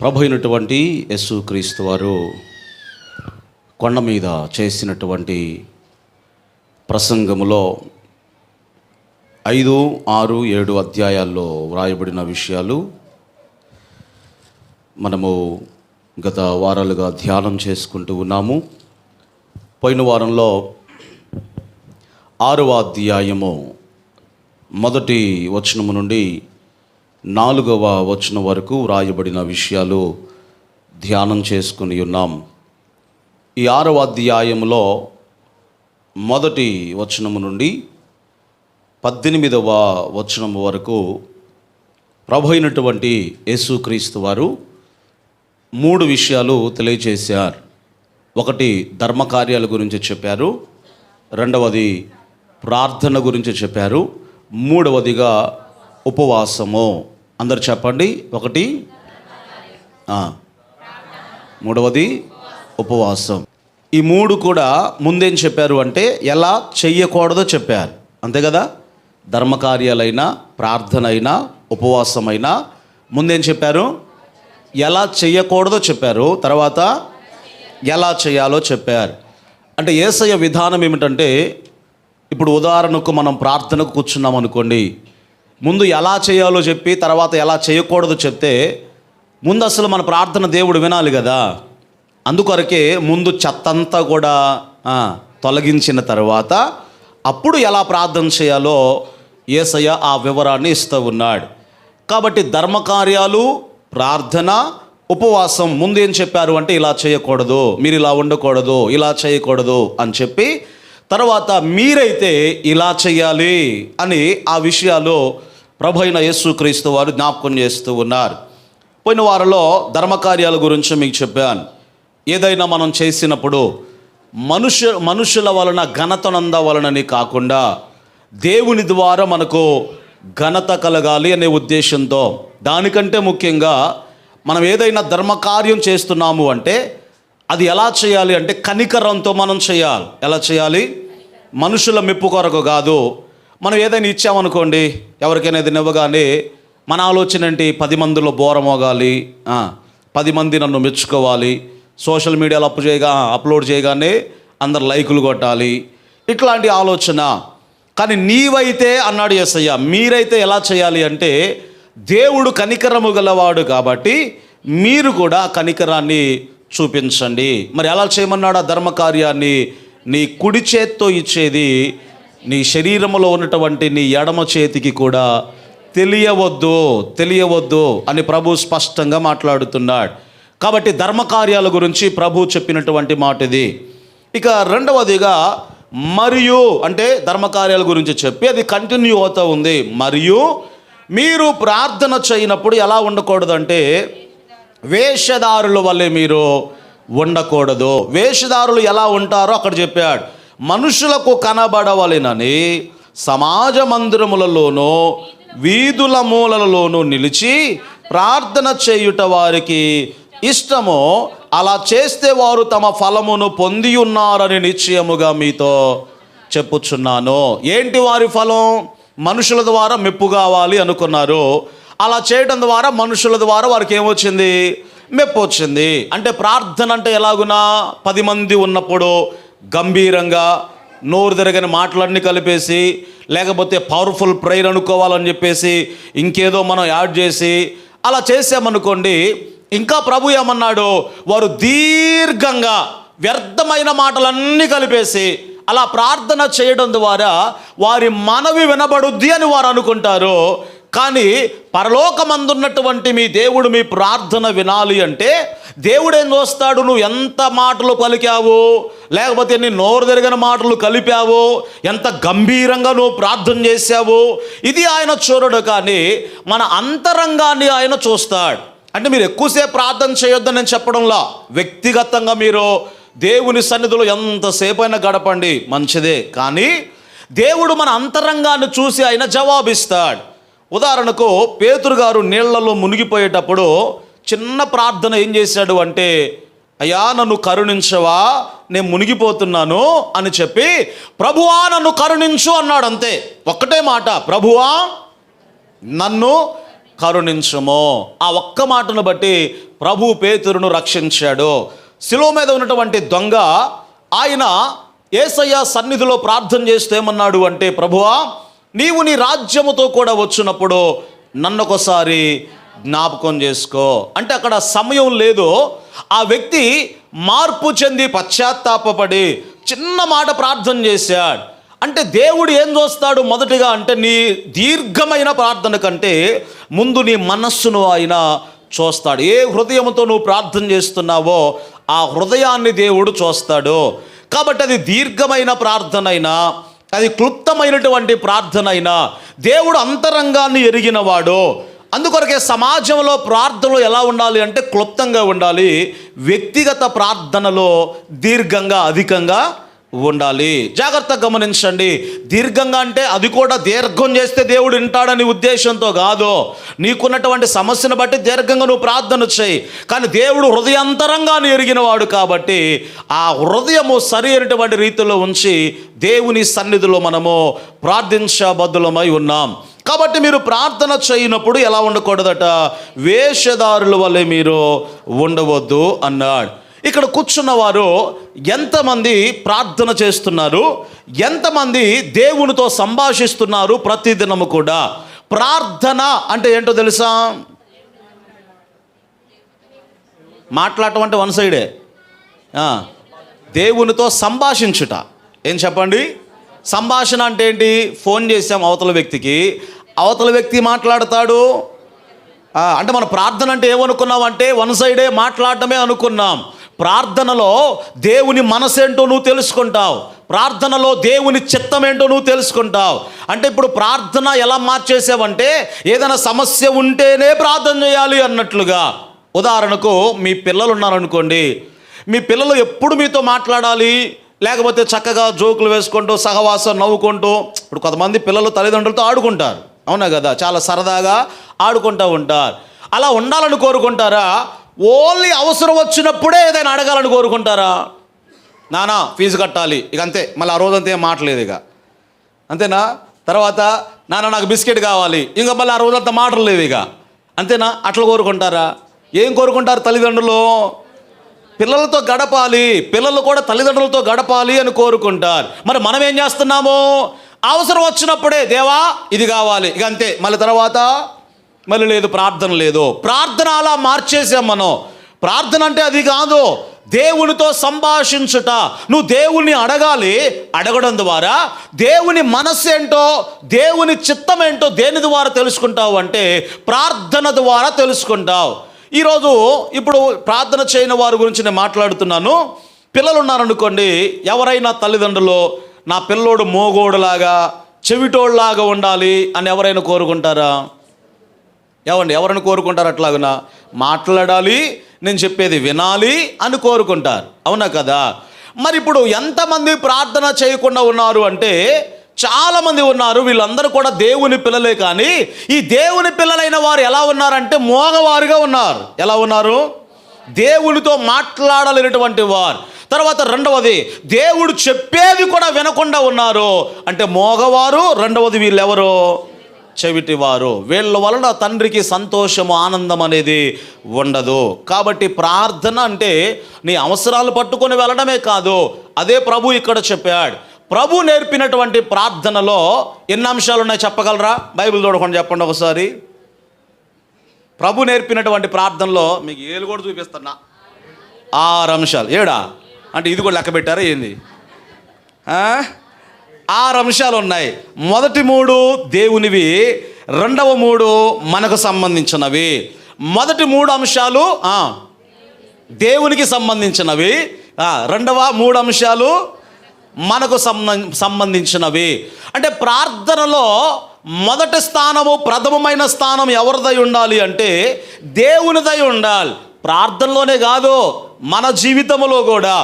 ప్రభు అయినటువంటి యేసుక్రీస్తు వారు కొండ మీద చేసినటువంటి ప్రసంగములో 5, 6, 7 అధ్యాయాల్లో వ్రాయబడిన విషయాలు మనము గత వారాలుగా ధ్యానం చేసుకుంటూ ఉన్నాము. పోయిన వారంలో 6వ అధ్యాయము మొదటి వచనము నుండి 4వ వచనం వరకు వ్రాయబడిన విషయాలు ధ్యానం చేసుకుని ఉన్నాం. ఈ 6వ అధ్యాయంలో మొదటి వచనము నుండి 18వ వచనము వరకు ప్రభు అయినటువంటి యేసుక్రీస్తు వారు 3 విషయాలు తెలియజేశారు. ఒకటి, ధర్మకార్యాల గురించి చెప్పారు. రెండవది, ప్రార్థన గురించి చెప్పారు. మూడవదిగా ఉపవాసము. అందరు చెప్పండి. ఒకటి, మూడవది ఉపవాసం. ఈ 3 కూడా ముందేం చెప్పారు అంటే ఎలా చెయ్యకూడదో చెప్పారు. అంతే కదా? ధర్మకార్యాలైనా, ప్రార్థన అయినా, ఉపవాసమైనా ముందేం చెప్పారు? ఎలా చెయ్యకూడదో చెప్పారు. తర్వాత ఎలా చేయాలో చెప్పారు. అంటే యేసయ్య విధానం ఏమిటంటే, ఇప్పుడు ఉదాహరణకు మనం ప్రార్థనకు కూర్చున్నాం అనుకోండి, ముందు ఎలా చేయాలో చెప్పి తర్వాత ఎలా చేయకూడదో చెప్తే ముందు అసలు మన ప్రార్థన దేవుడు వినాలి కదా. అందుకొరకే ముందు చెత్తంతా కూడా తొలగించిన తర్వాత అప్పుడు ఎలా ప్రార్థన చేయాలో యేసయ్య ఆ వివరాన్ని ఇస్తూ ఉన్నాడు. కాబట్టి ధర్మకార్యాలు, ప్రార్థన, ఉపవాసం ముందు ఏం చెప్పారు అంటే ఇలా చేయకూడదు, మీరు ఇలా ఉండకూడదు, ఇలా చేయకూడదు అని చెప్పి తర్వాత మీరైతే ఇలా చేయాలి అని ఆ విషయాలు ప్రభు అయిన యేసుక్రీస్తు వారు జ్ఞాపకం చేస్తూ ఉన్నారు. పోయిన వారంలో ధర్మకార్యాల గురించి మీకు చెప్పాను. ఏదైనా మనం చేసినప్పుడు మనుషుల వలన ఘనతనంద వలనని కాకుండా దేవుని ద్వారా మనకు ఘనత కలగాలి అనే ఉద్దేశంతో, దానికంటే ముఖ్యంగా మనం ఏదైనా ధర్మకార్యం చేస్తున్నాము అంటే అది ఎలా చేయాలి అంటే కనికరంతో మనం చేయాలి. ఎలా చేయాలి? మనుషుల మెప్పు కొరకు కాదు. మనం ఏదైనా ఇచ్చామనుకోండి, ఎవరికైనా ఏదైనా ఇవ్వగానే మన ఆలోచన ఏంటి? 10 మందిలో బోరమోగాలి, 10 మంది నన్ను మెచ్చుకోవాలి, సోషల్ మీడియాలో అప్లోడ్ చేయగానే అందరు లైకులు కొట్టాలి, ఇట్లాంటి ఆలోచన. కానీ నీవైతే అన్నాడు యేసయ్య, మీరైతే ఎలా చేయాలి అంటే దేవుడు కనికరము గలవాడు కాబట్టి మీరు కూడా కనికరాన్ని చూపించండి. మరి ఎలా చేయమన్నాడు ఆ ధర్మకార్యాన్ని? నీ కుడి చేత్తో ఇచ్చేది నీ శరీరంలో ఉన్నటువంటి నీ ఎడమ చేతికి కూడా తెలియవద్దు అని ప్రభు స్పష్టంగా మాట్లాడుతున్నాడు. కాబట్టి ధర్మకార్యాల గురించి ప్రభు చెప్పినటువంటి మాట ఇది. ఇక రెండవదిగా మరియు అంటే ధర్మకార్యాల గురించి చెప్పి అది కంటిన్యూ అవుతూ ఉంది. మరియు మీరు ప్రార్థన చేయనప్పుడు ఎలా ఉండకూడదంటే వేషధారుల వల్లే మీరు ఉండకూడదు. వేషధారులు ఎలా ఉంటారో అక్కడ చెప్పాడు. మనుషులకు కనబడవలెనని సమాజ మందిరములలోనూ వీధుల మూలలలోనూ నిలిచి ప్రార్థన చేయుట వారికి ఇష్టమో, అలా చేస్తే వారు తమ ఫలమును పొంది ఉన్నారని నిశ్చయముగా మీతో చెప్పుచున్నాను. ఏంటి వారి ఫలం? మనుషుల ద్వారా మెప్పు కావాలి అనుకున్నారు. అలా చేయడం ద్వారా మనుషుల ద్వారా వారికి ఏమొచ్చింది? మెప్పు వచ్చింది. అంటే ప్రార్థన అంటే ఎలాగునా 10 మంది ఉన్నప్పుడు గంభీరంగా నోరు తిరగని మాటలన్నీ కలిపేసి, లేకపోతే పవర్ఫుల్ ప్రేయర్ అనుకోవాలని చెప్పేసి ఇంకేదో మనం యాడ్ చేసి అలా చేసామనుకోండి, ఇంకా ప్రభు ఏమన్నాడు? వారు దీర్ఘంగా వ్యర్థమైన మాటలన్నీ కలిపేసి అలా ప్రార్థన చేయడం ద్వారా వారి మనవి వినబడుద్ది అని వారు అనుకుంటారు. కానీ పరలోకమందున్నటువంటి మీ దేవుడు మీ ప్రార్థన వినాలి అంటే దేవుడు ఏం చూస్తాడు? నువ్వు ఎంత మాటలు పలికావు, లేకపోతే నీ నోరు తిరగని మాటలు కలిపావు, ఎంత గంభీరంగా నువ్వు ప్రార్థన చేశావు, ఇది ఆయన చూడడు. కానీ మన అంతరంగాన్ని ఆయన చూస్తాడు. అంటే మీరు ఎక్కువసేపు ప్రార్థన చేయొద్దని నేను చెప్పడంలా, వ్యక్తిగతంగా మీరు దేవుని సన్నిధిలో ఎంతసేపు అయినా గడపండి, మంచిదే. కానీ దేవుడు మన అంతరంగాన్ని చూసి ఆయన జవాబిస్తాడు. ఉదాహరణకు పేతురు గారు నీళ్లలో మునిగిపోయేటప్పుడు చిన్న ప్రార్థన ఏం చేశాడు అంటే, అయ్యా నన్ను కరుణించవా, నేను మునిగిపోతున్నాను అని చెప్పి ప్రభువా నన్ను కరుణించు అన్నాడు. అంతే, ఒక్కటే మాట, ప్రభువా నన్ను కరుణించుము. ఆ ఒక్క మాటను బట్టి ప్రభు పేతురును రక్షించాడు. శిలువ మీద ఉన్నటువంటి దొంగ ఆయన యేసయ్య సన్నిధిలో ప్రార్థన చేస్తే ఏమన్నాడు అంటే, ప్రభువా నీవు నీ రాజ్యముతో కూడా వచ్చినప్పుడు నన్నొకసారి జ్ఞాపకం చేసుకో అంటే అక్కడ సమయం లేదు. ఆ వ్యక్తి మార్పు చెంది పశ్చాత్తాపపడి చిన్న మాట ప్రార్థన చేశాడు. అంటే దేవుడు ఏం చూస్తాడు మొదటిగా అంటే, నీ దీర్ఘమైన ప్రార్థన కంటే ముందు నీ మనస్సును ఆయన చూస్తాడు. ఏ హృదయంతో నువ్వు ప్రార్థన చేస్తున్నావో ఆ హృదయాన్ని దేవుడు చూస్తాడు. కాబట్టి అది దీర్ఘమైన ప్రార్థన అయినా, అది క్లుప్తమైనటువంటి ప్రార్థన అయినా దేవుడు అంతరంగాన్ని ఎరిగినవాడు. అందుకొరకే సమాజంలో ప్రార్థనలు ఎలా ఉండాలి అంటే క్లుప్తంగా ఉండాలి, వ్యక్తిగత ప్రార్థనలో దీర్ఘంగా అధికంగా ఉండాలి. జాగ్రత్తగా గమనించండి. దీర్ఘంగా అంటే అది కూడా దీర్ఘం చేస్తే దేవుడు వింటాడని ఉద్దేశంతో కాదు. నీకున్నటువంటి సమస్యను బట్టి దీర్ఘంగా నువ్వు ప్రార్థన చేయి, కానీ దేవుడు హృదయాంతరంగాన్ని ఎరిగినవాడు కాబట్టి ఆ హృదయము సరి అయినటువంటి రీతిలో ఉంచి దేవుని సన్నిధిలో మనము ప్రార్థించబద్ధులమై ఉన్నాం. కాబట్టి మీరు ప్రార్థన చేయనప్పుడు ఎలా ఉండకూడదట, వేషధారుల వలె మీరు ఉండవద్దు అన్నాడు. ఇక్కడ కూర్చున్న వారు ఎంతమంది ప్రార్థన చేస్తున్నారు, ఎంతమంది దేవునితో సంభాషిస్తున్నారు ప్రతిదినము కూడా? ప్రార్థన అంటే ఏంటో తెలుసా? మాట్లాడటం అంటే వన్ సైడే, దేవునితో సంభాషించుట. ఏం చెప్పండి? సంభాషణ అంటే ఏంటి? ఫోన్ చేసాం అవతల వ్యక్తికి, అవతల వ్యక్తి మాట్లాడతాడు. అంటే మన ప్రార్థన అంటే ఏమనుకున్నామంటే వన్ సైడే మాట్లాడటమే అనుకున్నాం. ప్రార్థనలో దేవుని మనసేంటో నువ్వు తెలుసుకుంటావు, ప్రార్థనలో దేవుని చిత్తం ఏంటో నువ్వు తెలుసుకుంటావు. అంటే ఇప్పుడు ప్రార్థన ఎలా మార్చేసావంటే ఏదైనా సమస్య ఉంటేనే ప్రార్థన చేయాలి అన్నట్లుగా. ఉదాహరణకు మీ పిల్లలు ఉన్నారనుకోండి, మీ పిల్లలు ఎప్పుడు మీతో మాట్లాడాలి, లేకపోతే చక్కగా జోకులు వేసుకుంటూ సహవాసం నవ్వుకుంటూ. ఇప్పుడు కొంతమంది పిల్లలు తల్లిదండ్రులతో ఆడుకుంటారు, అవునా కదా, చాలా సరదాగా ఆడుకుంటూ ఉంటారు. అలా ఉండాలని కోరుకుంటారా? ఓన్లీ అవసరం వచ్చినప్పుడే ఏదైనా అడగాలని కోరుకుంటారా? నానా ఫీజు కట్టాలి, ఇక అంతే, మళ్ళీ ఆ రోజంతా ఏం మాటలేదు, ఇక అంతేనా? తర్వాత నాన్న నాకు బిస్కెట్ కావాలి, ఇంకా మళ్ళీ ఆ రోజంతా మాటలు లేవు, ఇక అంతేనా? అట్లా కోరుకుంటారా? ఏం కోరుకుంటారు తల్లిదండ్రులు? పిల్లలతో గడపాలి, పిల్లలు కూడా తల్లిదండ్రులతో గడపాలి అని కోరుకుంటారు. మరి మనం ఏం చేస్తున్నాము? అవసరం వచ్చినప్పుడే దేవా ఇది కావాలి, ఇక అంతే, మళ్ళీ తర్వాత మళ్ళీ లేదు, ప్రార్థన లేదు. ప్రార్థన అలా మార్చేసాం మనం. ప్రార్థన అంటే అది కాదు, దేవునితో సంభాషించుట. నువ్వు దేవుని అడగాలి, అడగడం ద్వారా దేవుని మనస్సు ఏంటో, దేవుని చిత్తం ఏంటో దేని ద్వారా తెలుసుకుంటావు అంటే ప్రార్థన ద్వారా తెలుసుకుంటావు. ఈరోజు ఇప్పుడు ప్రార్థన చేయని వారి గురించి నేను మాట్లాడుతున్నాను. పిల్లలు ఉన్నారనుకోండి, ఎవరైనా తల్లిదండ్రులు నా పిల్లోడు మోగోడులాగా చెవిటోళ్ళలాగా ఉండాలి అని ఎవరైనా కోరుకుంటారా? ఎవరైనా కోరుకుంటారు? అట్లాగునా మాట్లాడాలి, నేను చెప్పేది వినాలి అని కోరుకుంటారు, అవునా కదా? మరి ఇప్పుడు ఎంతమంది ప్రార్థన చేయకుండా ఉన్నారు అంటే చాలామంది ఉన్నారు. వీళ్ళందరూ కూడా దేవుని పిల్లలే, కానీ ఈ దేవుని పిల్లలైన వారు ఎలా ఉన్నారంటే మోగవారుగా ఉన్నారు. ఎలా ఉన్నారు? దేవునితో మాట్లాడలేనటువంటి వారు. తర్వాత రెండవది, దేవుడు చెప్పేది కూడా వినకుండా ఉన్నారు అంటే మోగవారు. రెండవది వీళ్ళెవరు? చెవిటివారు. వీళ్ళ వలన తండ్రికి సంతోషము, ఆనందం అనేది ఉండదు. కాబట్టి ప్రార్థన అంటే నీ అవసరాలు పట్టుకొని వెళ్ళడమే కాదు. అదే ప్రభు ఇక్కడ చెప్పాడు. ప్రభు నేర్పినటువంటి ప్రార్థనలో ఎన్ని అంశాలు ఉన్నాయి చెప్పగలరా? బైబిల్ చూడకుండా చెప్పండి ఒకసారి. ప్రభు నేర్పినటువంటి ప్రార్థనలో మీకు ఏలు కూడా చూపిస్తున్నా, 6 అంశాలు. 7 అంటే ఇది కూడా లెక్క పెట్టారా ఏంది? 6 అంశాలు ఉన్నాయి. మొదటి 3 దేవునివి, రెండవ 3 మనకు సంబంధించినవి. మొదటి 3 అంశాలు దేవునికి సంబంధించినవి, రెండవ 3 అంశాలు మనకు సంబంధించినవి. అంటే ప్రార్థనలో మొదటి స్థానము, ప్రథమమైన స్థానం ఎవరిదై ఉండాలి అంటే దేవునిదై ఉండాలి. ప్రార్థనలోనే కాదు, మన జీవితంలో కూడా,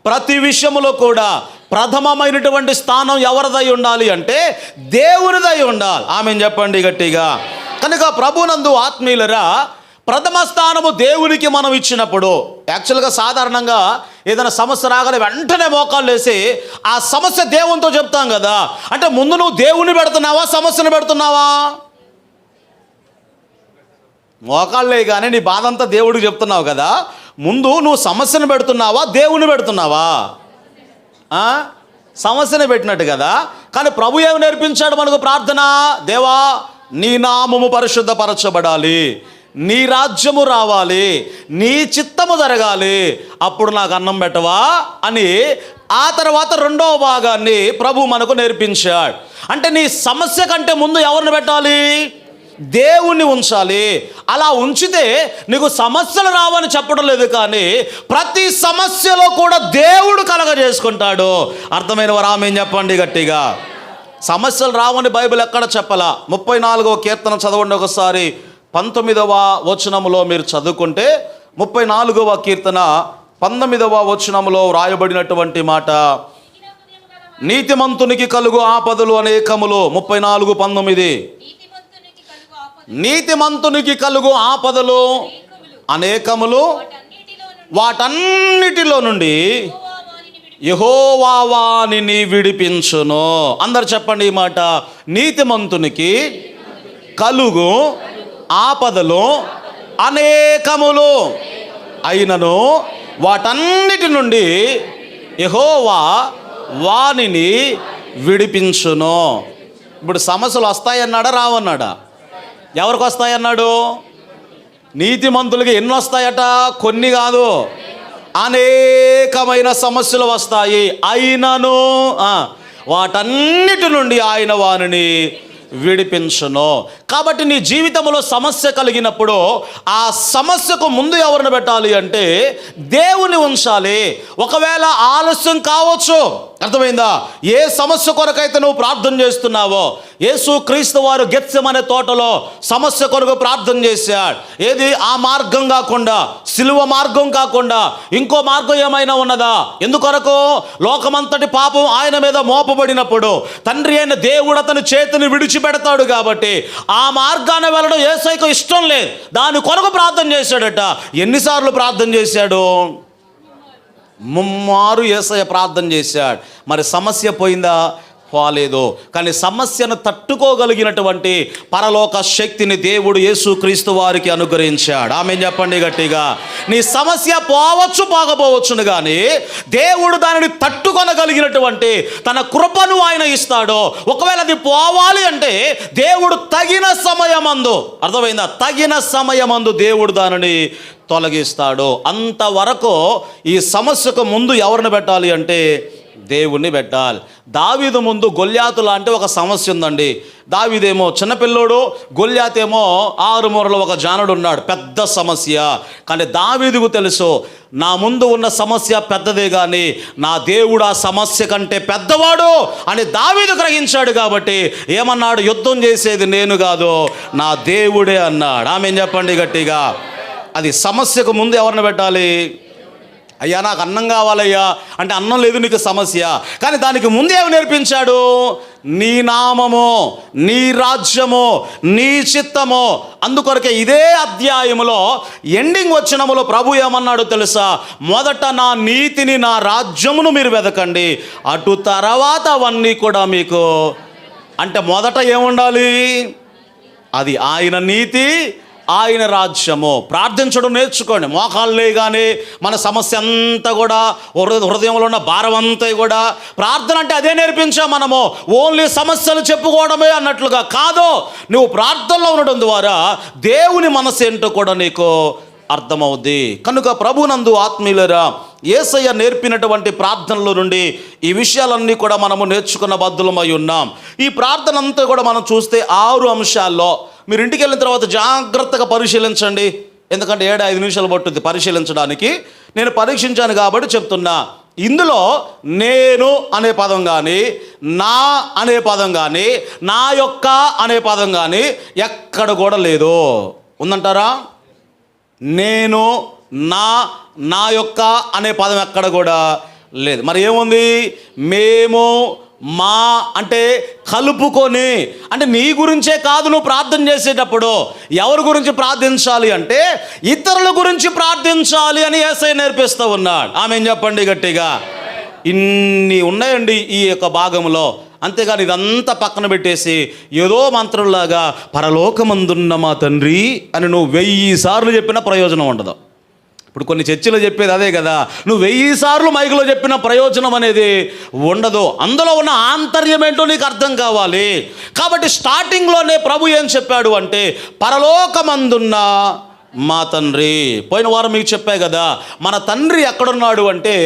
ప్రతి విషయంలో కూడా ప్రథమమైనటువంటి స్థానం ఎవరిదై ఉండాలి అంటే దేవునిదై ఉండాలి. ఆమెన్ చెప్పండి గట్టిగా. కనుక ప్రభునందు ఆత్మీయులరా, ప్రథమ స్థానము దేవునికి మనం ఇచ్చినప్పుడు, యాక్చువల్గా సాధారణంగా ఏదైనా సమస్య రాగానే వెంటనే మోకాళ్ళు వేసి ఆ సమస్య దేవునితో చెప్తాం కదా. అంటే ముందు నువ్వు దేవుని పెడుతున్నావా, సమస్యను పెడుతున్నావా? మోకాళ్ళే కానీ నీ బాధ అంతా దేవుడికి చెప్తున్నావు కదా. ముందు నువ్వు సమస్యను పెడుతున్నావా, దేవుని పెడుతున్నావా? సమస్యను పెట్టినట్టు కదా. కానీ ప్రభు ఏమి నేర్పించాడు మనకు? ప్రార్థన. దేవా, నీ నామము పరిశుద్ధపరచబడాలి, నీ రాజ్యము రావాలి, నీ చిత్తము జరగాలి, అప్పుడు నాకు అన్నం పెట్టవా అని. ఆ తర్వాత రెండవ భాగాన్ని ప్రభు మనకు నేర్పించాడు. అంటే నీ సమస్య కంటే ముందు ఎవరిని పెట్టాలి? దేవుణ్ణి ఉంచాలి. అలా ఉంచితే నీకు సమస్యలు రావని చెప్పడం లేదు, కానీ ప్రతి సమస్యలో కూడా దేవుడు కలగజేసుకుంటాడు. అర్థమైన వారు ఆమేన్ చెప్పండి గట్టిగా. సమస్యలు రావని బైబిల్ ఎక్కడ చెప్పలా. 34వ కీర్తన చదవండి ఒకసారి. 19వ వచనములో మీరు చదువుకుంటే 34వ కీర్తన 19వ వచనములో వ్రాయబడినటువంటి మాట, నీతిమంతునికి కలుగు ఆపదలు అనేకములు. 34:19, నీతిమంతునికి కలుగు ఆపదలు అనేకములు, వాటన్నిటిలో నుండి యెహోవా వానిని విడిపించును. అందరు చెప్పండి ఈ మాట. నీతిమంతునికి కలుగు ఆపదలు అనేకములు అయినను వాటన్నిటి నుండి యెహోవా వానిని విడిపించును. ఇప్పుడు సమస్యలు వస్తాయన్నాడా, రావన్నాడా? ఎవరికి వస్తాయన్నాడు? నీతిమంతులకి ఎన్ని వస్తాయట? కొన్ని కాదు, అనేకమైన సమస్యలు వస్తాయి. అయినను వాటన్నిటి నుండి ఆయన వానిని విడిపించును. కాబట్టి నీ జీవితంలో సమస్య కలిగినప్పుడు ఆ సమస్యకు ముందు ఎవరిని పెట్టాలి అంటే దేవుని ఉంచాలి. ఒకవేళ ఆలస్యం కావచ్చు, అర్థమైందా? ఏ సమస్య కొరకైతే నువ్వు ప్రార్థన చేస్తున్నావో, యేసు క్రీస్తు వారు గెత్సెమనే తోటలో సమస్య కొరకు ప్రార్థన చేశాడు. ఏది? ఆ మార్గం కాకుండా, సిలువ మార్గం కాకుండా ఇంకో మార్గం ఏమైనా ఉన్నదా? ఎందుకొరకు? లోకమంతటి పాపం ఆయన మీద మోపబడినప్పుడు తండ్రి అయిన దేవుడు అతని చేతిని విడిచిపెడతాడు. కాబట్టి ఆ మార్గాన్ని వెళ్ళడం యేసయ్యకు ఇష్టం లేదు. దాని కొరకు ప్రార్థన చేశాడట. ఎన్నిసార్లు ప్రార్థన చేశాడు? ముమ్మారు యేసయ్య ప్రార్థన చేశాడు. మరి సమస్య పోయిందా? పోలేదు. కానీ సమస్యను తట్టుకోగలిగినటువంటి పరలోక శక్తిని దేవుడు యేసుక్రీస్తు వారికి అనుగ్రహించాడు. ఆమేన్ చెప్పండి గట్టిగా. నీ సమస్య పోవచ్చు, పోకపోవచ్చును, కానీ దేవుడు దానిని తట్టుకొనగలిగినటువంటి తన కృపను ఆయన ఇస్తాడు. ఒకవేళ అది పోవాలి అంటే దేవుడు తగిన సమయమందు, అర్థమైందా? తగిన సమయమందు దేవుడు దానిని తొలగిస్తాడు. అంతవరకు ఈ సమస్యకు ముందు ఎవరిని పెట్టాలి అంటే దేవుణ్ణి పెట్టాలి. దావీదు ముందు గొల్యాతు లాంటి ఒక సమస్య ఉందండి. దావీదేమో చిన్నపిల్లోడు, గొల్యాతేమో 6 మూరలో ఒక జానుడు ఉన్నాడు. పెద్ద సమస్య. కానీ దావీదుకు తెలుసు, నా ముందు ఉన్న సమస్య పెద్దదే, కానీ నా దేవుడు ఆ సమస్య కంటే పెద్దవాడు అని దావీదు గ్రహించాడు. కాబట్టి ఏమన్నాడు? యుద్ధం చేసేది నేను కాదు, నా దేవుడే అన్నాడు. ఆమేన్ చెప్పండి గట్టిగా. అది సమస్యకు ముందు ఎవరిని పెట్టాలి? అయ్యా నాకు అన్నం కావాలయ్యా అంటే అన్నం లేదు, నీకు సమస్య. కానీ దానికి ముందే ఏమి నేర్పించాడు? నీ నామము, నీ రాజ్యము, నీ చిత్తము. అందుకొరకే ఇదే అధ్యాయములో ఎండింగ్ వచనములో ప్రభు ఏమన్నాడు తెలుసా? మొదట నా నీతిని, నా రాజ్యమును మీరు వెదకండి, అటు తర్వాత అవన్నీ కూడా మీకు. అంటే మొదట ఏముండాలి? అది ఆయన నీతి, ఆయన రాజ్యము. ప్రార్థించడం నేర్చుకోండి. మోకాళ్ళే కానీ మన సమస్య అంతా కూడా, హృదయంలో ఉన్న భారం అంతా కూడా ప్రార్థన అంటే అదే నేర్పించాం మనము. ఓన్లీ సమస్యలు చెప్పుకోవడమే అన్నట్లుగా కాదు. నువ్వు ప్రార్థనలో ఉండడం ద్వారా దేవుని మనసు ఏంటో కూడా నీకు అర్థమవుద్ది. కనుక ప్రభునందు ఆత్మీయులరా, యేసయ్య నేర్పినటువంటి ప్రార్థనలో నుండి ఈ విషయాలన్నీ కూడా మనము నేర్చుకున్న బద్దులమై ఉన్నాం. ఈ ప్రార్థన అంతా కూడా మనం చూస్తే 6 అంశాల్లో మీరు ఇంటికి వెళ్ళిన తర్వాత జాగ్రత్తగా పరిశీలించండి. ఎందుకంటే 7-5 నిమిషాలు పట్టుద్ది పరిశీలించడానికి. నేను పరీక్షించాను కాబట్టి చెప్తున్నా. ఇందులో నేను అనే పదం కానీ, నా అనే పదం కానీ, నా యొక్క అనే పదం కానీ ఎక్కడ కూడా లేదు. ఉందంటారా? నేను, నా యొక్క అనే పదం ఎక్కడ కూడా లేదు. మరి ఏముంది? మేము, మా అంటే కలుపుకొని. అంటే నీ గురించే కాదు నువ్వు ప్రార్థన చేసేటప్పుడు. ఎవరి గురించి ప్రార్థించాలి అంటే ఇతరుల గురించి ప్రార్థించాలి అని యేసయ్య నేర్పిస్తూ ఉన్నాడు. ఆమేన్ చెప్పండి గట్టిగా. ఇన్ని ఉన్నాయండి ఈ యొక్క భాగంలో. అంతేగాని ఇదంతా పక్కన పెట్టేసి ఏదో మంత్రంలాగా పరలోకమందున్న మా తండ్రి అని నువ్వు 1000 సార్లు చెప్పినా ప్రయోజనం ఉండదు. ఇప్పుడు కొన్ని చర్చిలో చెప్పేది అదే కదా, నువ్వు 1000 సార్లు మైకులో చెప్పిన ప్రయోజనం అనేది ఉండదు. అందులో ఉన్న ఆంతర్యం ఏంటో నీకు అర్థం కావాలి. కాబట్టి స్టార్టింగ్లోనే ప్రభు ఏం చెప్పాడు అంటే పరలోకమందున్న మా తండ్రి. పోయిన వారం మీకు చెప్పా కదా, మన తండ్రి ఎక్కడున్నాడు అంటే,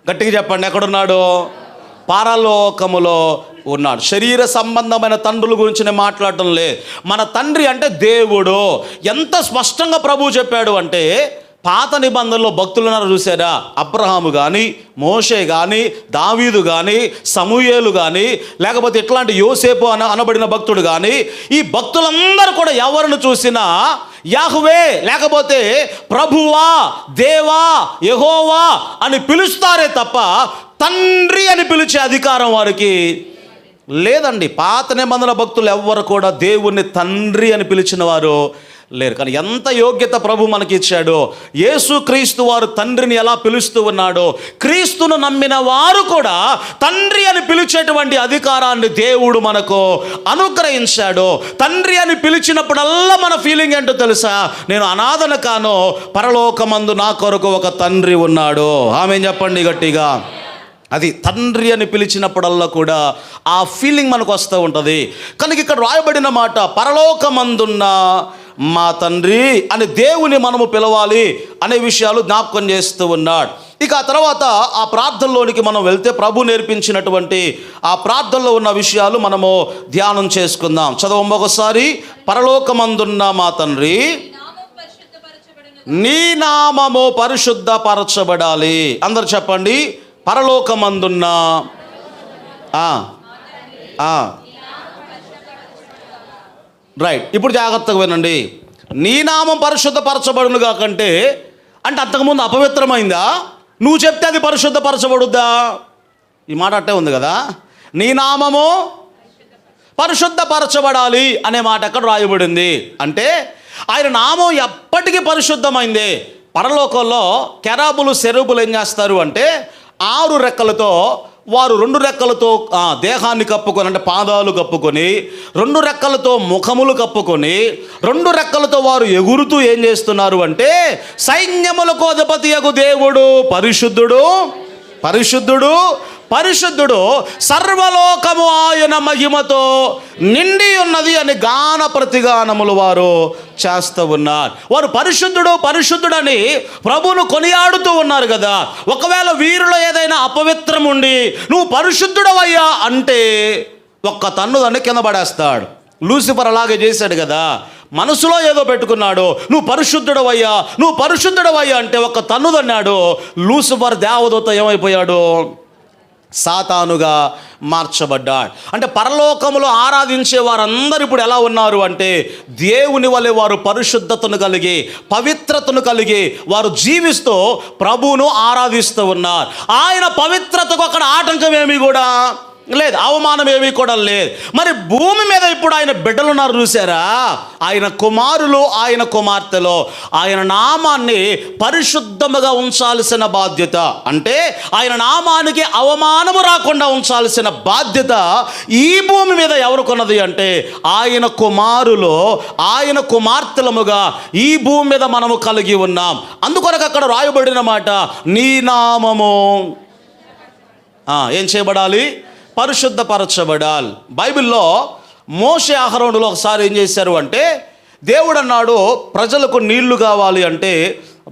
గట్టిగా చెప్పండి, ఎక్కడున్నాడు? పరలోకములో ఉన్నాడు. శరీర సంబంధమైన తండ్రుల గురించి నేను మాట్లాడటం లేదు. మన తండ్రి అంటే దేవుడు. ఎంత స్పష్టంగా ప్రభువు చెప్పాడు అంటే, పాత నిబంధనలో భక్తులు ఉన్నారు చూసారా, అబ్రహాము కానీ, మోషే కానీ, దావీదు కానీ, సమూయేలు కానీ, లేకపోతే ఇట్లాంటి యోసేపు అనబడిన భక్తుడు కానీ, ఈ భక్తులందరూ కూడా ఎవరిని చూసినా యాహ్వే లేకపోతే ప్రభువా, దేవా, యెహోవా అని పిలుస్తారే తప్ప తండ్రి అని పిలిచే అధికారం వారికి లేదండి. పాత నిబంధన భక్తులు ఎవ్వరు కూడా దేవుణ్ణి తండ్రి అని పిలిచిన వారు లేరు. కానీ ఎంత యోగ్యత ప్రభు మనకి ఇచ్చాడో, యేసు క్రీస్తు వారు తండ్రిని ఎలా పిలుస్తూ ఉన్నాడో, క్రీస్తును నమ్మిన వారు కూడా తండ్రి అని పిలిచేటువంటి అధికారాన్ని దేవుడు మనకు అనుగ్రహించాడు. తండ్రి అని పిలిచినప్పుడల్లా మన ఫీలింగ్ ఏంటో తెలుసా? నేను అనాథన కాను, పరలోకమందు నా కొరకు ఒక తండ్రి ఉన్నాడు. ఆమేన్ చెప్పండి గట్టిగా. అది తండ్రి అని పిలిచినప్పుడల్లా కూడా ఆ ఫీలింగ్ మనకు వస్తూ ఉంటుంది. కనుక ఇక్కడ రాయబడిన మాట పరలోకమందున్న మా తండ్రి అని దేవుని మనము పిలవాలి అనే విషయాలు జ్ఞాపకం చేస్తూ ఉన్నాడు. ఇక ఆ తర్వాత ఆ ప్రార్థనలోనికి మనం వెళ్తే ప్రభు నేర్పించినటువంటి ఆ ప్రార్థనలో ఉన్న విషయాలు మనము ధ్యానం చేసుకుందాం. చదవం ఒకసారి. పరలోకమందున్న మా తండ్రి, నీ నామము పరిశుద్ధపరచబడాలి. అందరు చెప్పండి, పరలోకమందున్న రైట్. ఇప్పుడు జాగ్రత్తగా వినండి. నీ నామం పరిశుద్ధపరచబడునుగా కంటే అంటే అంతకుముందు అపవిత్రమైందా? నువ్వు చెప్తే అది పరిశుద్ధపరచబడుద్దా? ఈ మాట అట్టే ఉంది కదా. నీ నామము పరిశుద్ధపరచబడాలి అనే మాట ఎక్కడ రాయబడింది అంటే, ఆయన నామం ఎప్పటికీ పరిశుద్ధమైందే. పరలోకంలో కెరాబులు సెరూబులు ఏం చేస్తారు అంటే, 6 రెక్కలతో వారు 2 రెక్కలతో దేహాన్ని కప్పుకొని, అంటే పాదాలు కప్పుకొని, 2 రెక్కలతో ముఖములు కప్పుకొని, 2 రెక్కలతో వారు ఎగురుతూ ఏం చేస్తున్నారు అంటే, సైన్యములకు అధిపతియగు దేవుడు పరిశుద్ధుడు, పరిశుద్ధుడు, పరిశుద్ధుడు, సర్వలోకము ఆయన మహిమతో నిండి ఉన్నది అని గాన ప్రతిగానములు వారు చేస్తూ ఉన్నారు. వారు పరిశుద్ధుడు పరిశుద్ధుడని ప్రభువును కొనియాడుతూ ఉన్నారు కదా. ఒకవేళ వీరిలో ఏదైనా అపవిత్రం ఉండి నువ్వు పరిశుద్ధుడవయ్యా అంటే ఒక్క తన్నుదాన్ని కింద పడేస్తాడు. లూసిఫర్ అలాగే చేశాడు కదా. మనసులో ఏదో పెట్టుకున్నాడు, నువ్వు పరిశుద్ధుడవయ్యా, నువ్వు పరిశుద్ధుడవయ్యా అంటే ఒక్క తన్నుదన్నాడు. లూసిఫర్ దేవదూత ఏమైపోయాడు? సాతానుగా మార్చబడ్డాడు. అంటే పరలోకములో ఆరాధించే వారందరూ ఇప్పుడు ఎలా ఉన్నారు అంటే, దేవుని వలె వారు పరిశుద్ధతను కలిగి, పవిత్రతను కలిగి వారు జీవిస్తూ ప్రభువును ఆరాధిస్తూ ఉన్నారు. ఆయన పవిత్రతకు అక్కడ ఆటంకం ఏమీ కూడా లేదు, అవమానం ఏమీ కూడా లేదు. మరి భూమి మీద ఇప్పుడు ఆయన బిడ్డలు ఉన్నారు చూసారా, ఆయన కుమారులు, ఆయన కుమార్తెలు, ఆయన నామాన్ని పరిశుద్ధముగా ఉంచాల్సిన బాధ్యత, అంటే ఆయన నామానికి అవమానము రాకుండా ఉంచాల్సిన బాధ్యత ఈ భూమి మీద ఎవరికొన్నది అంటే, ఆయన కుమారులు, ఆయన కుమార్తెలముగా ఈ భూమి మీద మనము కలిగి ఉన్నాం. అందుకొరకు అక్కడ రాయబడిన మాట, నీ నామము ఏం చేయబడాలి? పరిశుద్ధపరచబడాలి. బైబిల్లో మోషే అహరోనులు ఒకసారి ఏం చేశారు అంటే, దేవుడు అన్నాడు ప్రజలకు నీళ్లు కావాలి అంటే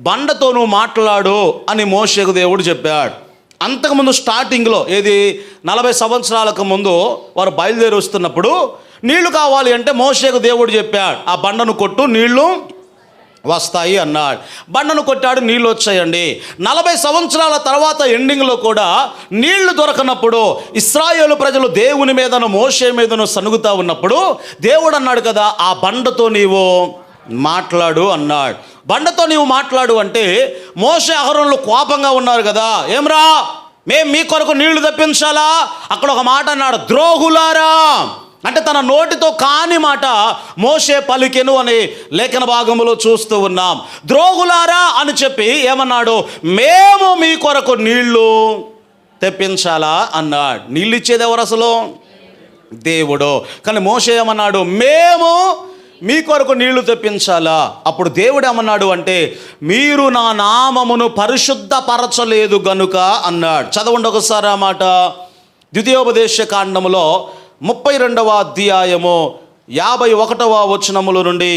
బండతో నువ్వు మాట్లాడు అని మోషేకు దేవుడు చెప్పాడు. అంతకుముందు స్టార్టింగ్లో ఏది 40 సంవత్సరాలకు ముందు వారు బయలుదేరి వస్తున్నప్పుడు నీళ్లు కావాలి అంటే మోషేకు దేవుడు చెప్పాడు, ఆ బండను కొట్టు నీళ్లు వస్తాయి అన్నాడు. బండను కొట్టాడు, నీళ్ళు వచ్చాయండి. 40 సంవత్సరాల తర్వాత ఎండింగ్లో కూడా నీళ్లు దొరకనప్పుడు ఇశ్రాయేలు ప్రజలు దేవుని మీదను మోషే మీదను సనుగుతూ ఉన్నప్పుడు దేవుడు అన్నాడు కదా, ఆ బండతో నీవు మాట్లాడు అన్నాడు. బండతో నీవు మాట్లాడు అంటే మోషే అహరోనులు కోపంగా ఉన్నారు కదా, ఏమ్రా మేము మీ కొరకు నీళ్లు తెప్పించాలా? అక్కడ ఒక మాట అన్నాడు, ద్రోహులారా, అంటే తన నోటితో కాని మాట మోషే పలికెను అని లేఖన భాగములో చూస్తూ ఉన్నాం. ద్రోహులారా అని చెప్పి ఏమన్నాడు, మేము మీ కొరకు నీళ్లు తెప్పించాలా అన్నాడు. నీళ్ళు ఇచ్చేది ఎవరు అసలు? దేవుడు. కానీ మోషే ఏమన్నాడు? మేము మీ కొరకు నీళ్లు తెప్పించాలా. అప్పుడు దేవుడు ఏమన్నాడు అంటే, మీరు నా నామమును పరిశుద్ధపరచలేదు గనుక అన్నాడు. చదవండి ఒకసారి ఆ మాట. ద్వితీయోపదేశ కాండములో 32వ అధ్యాయము 51వ వచనముల నుండి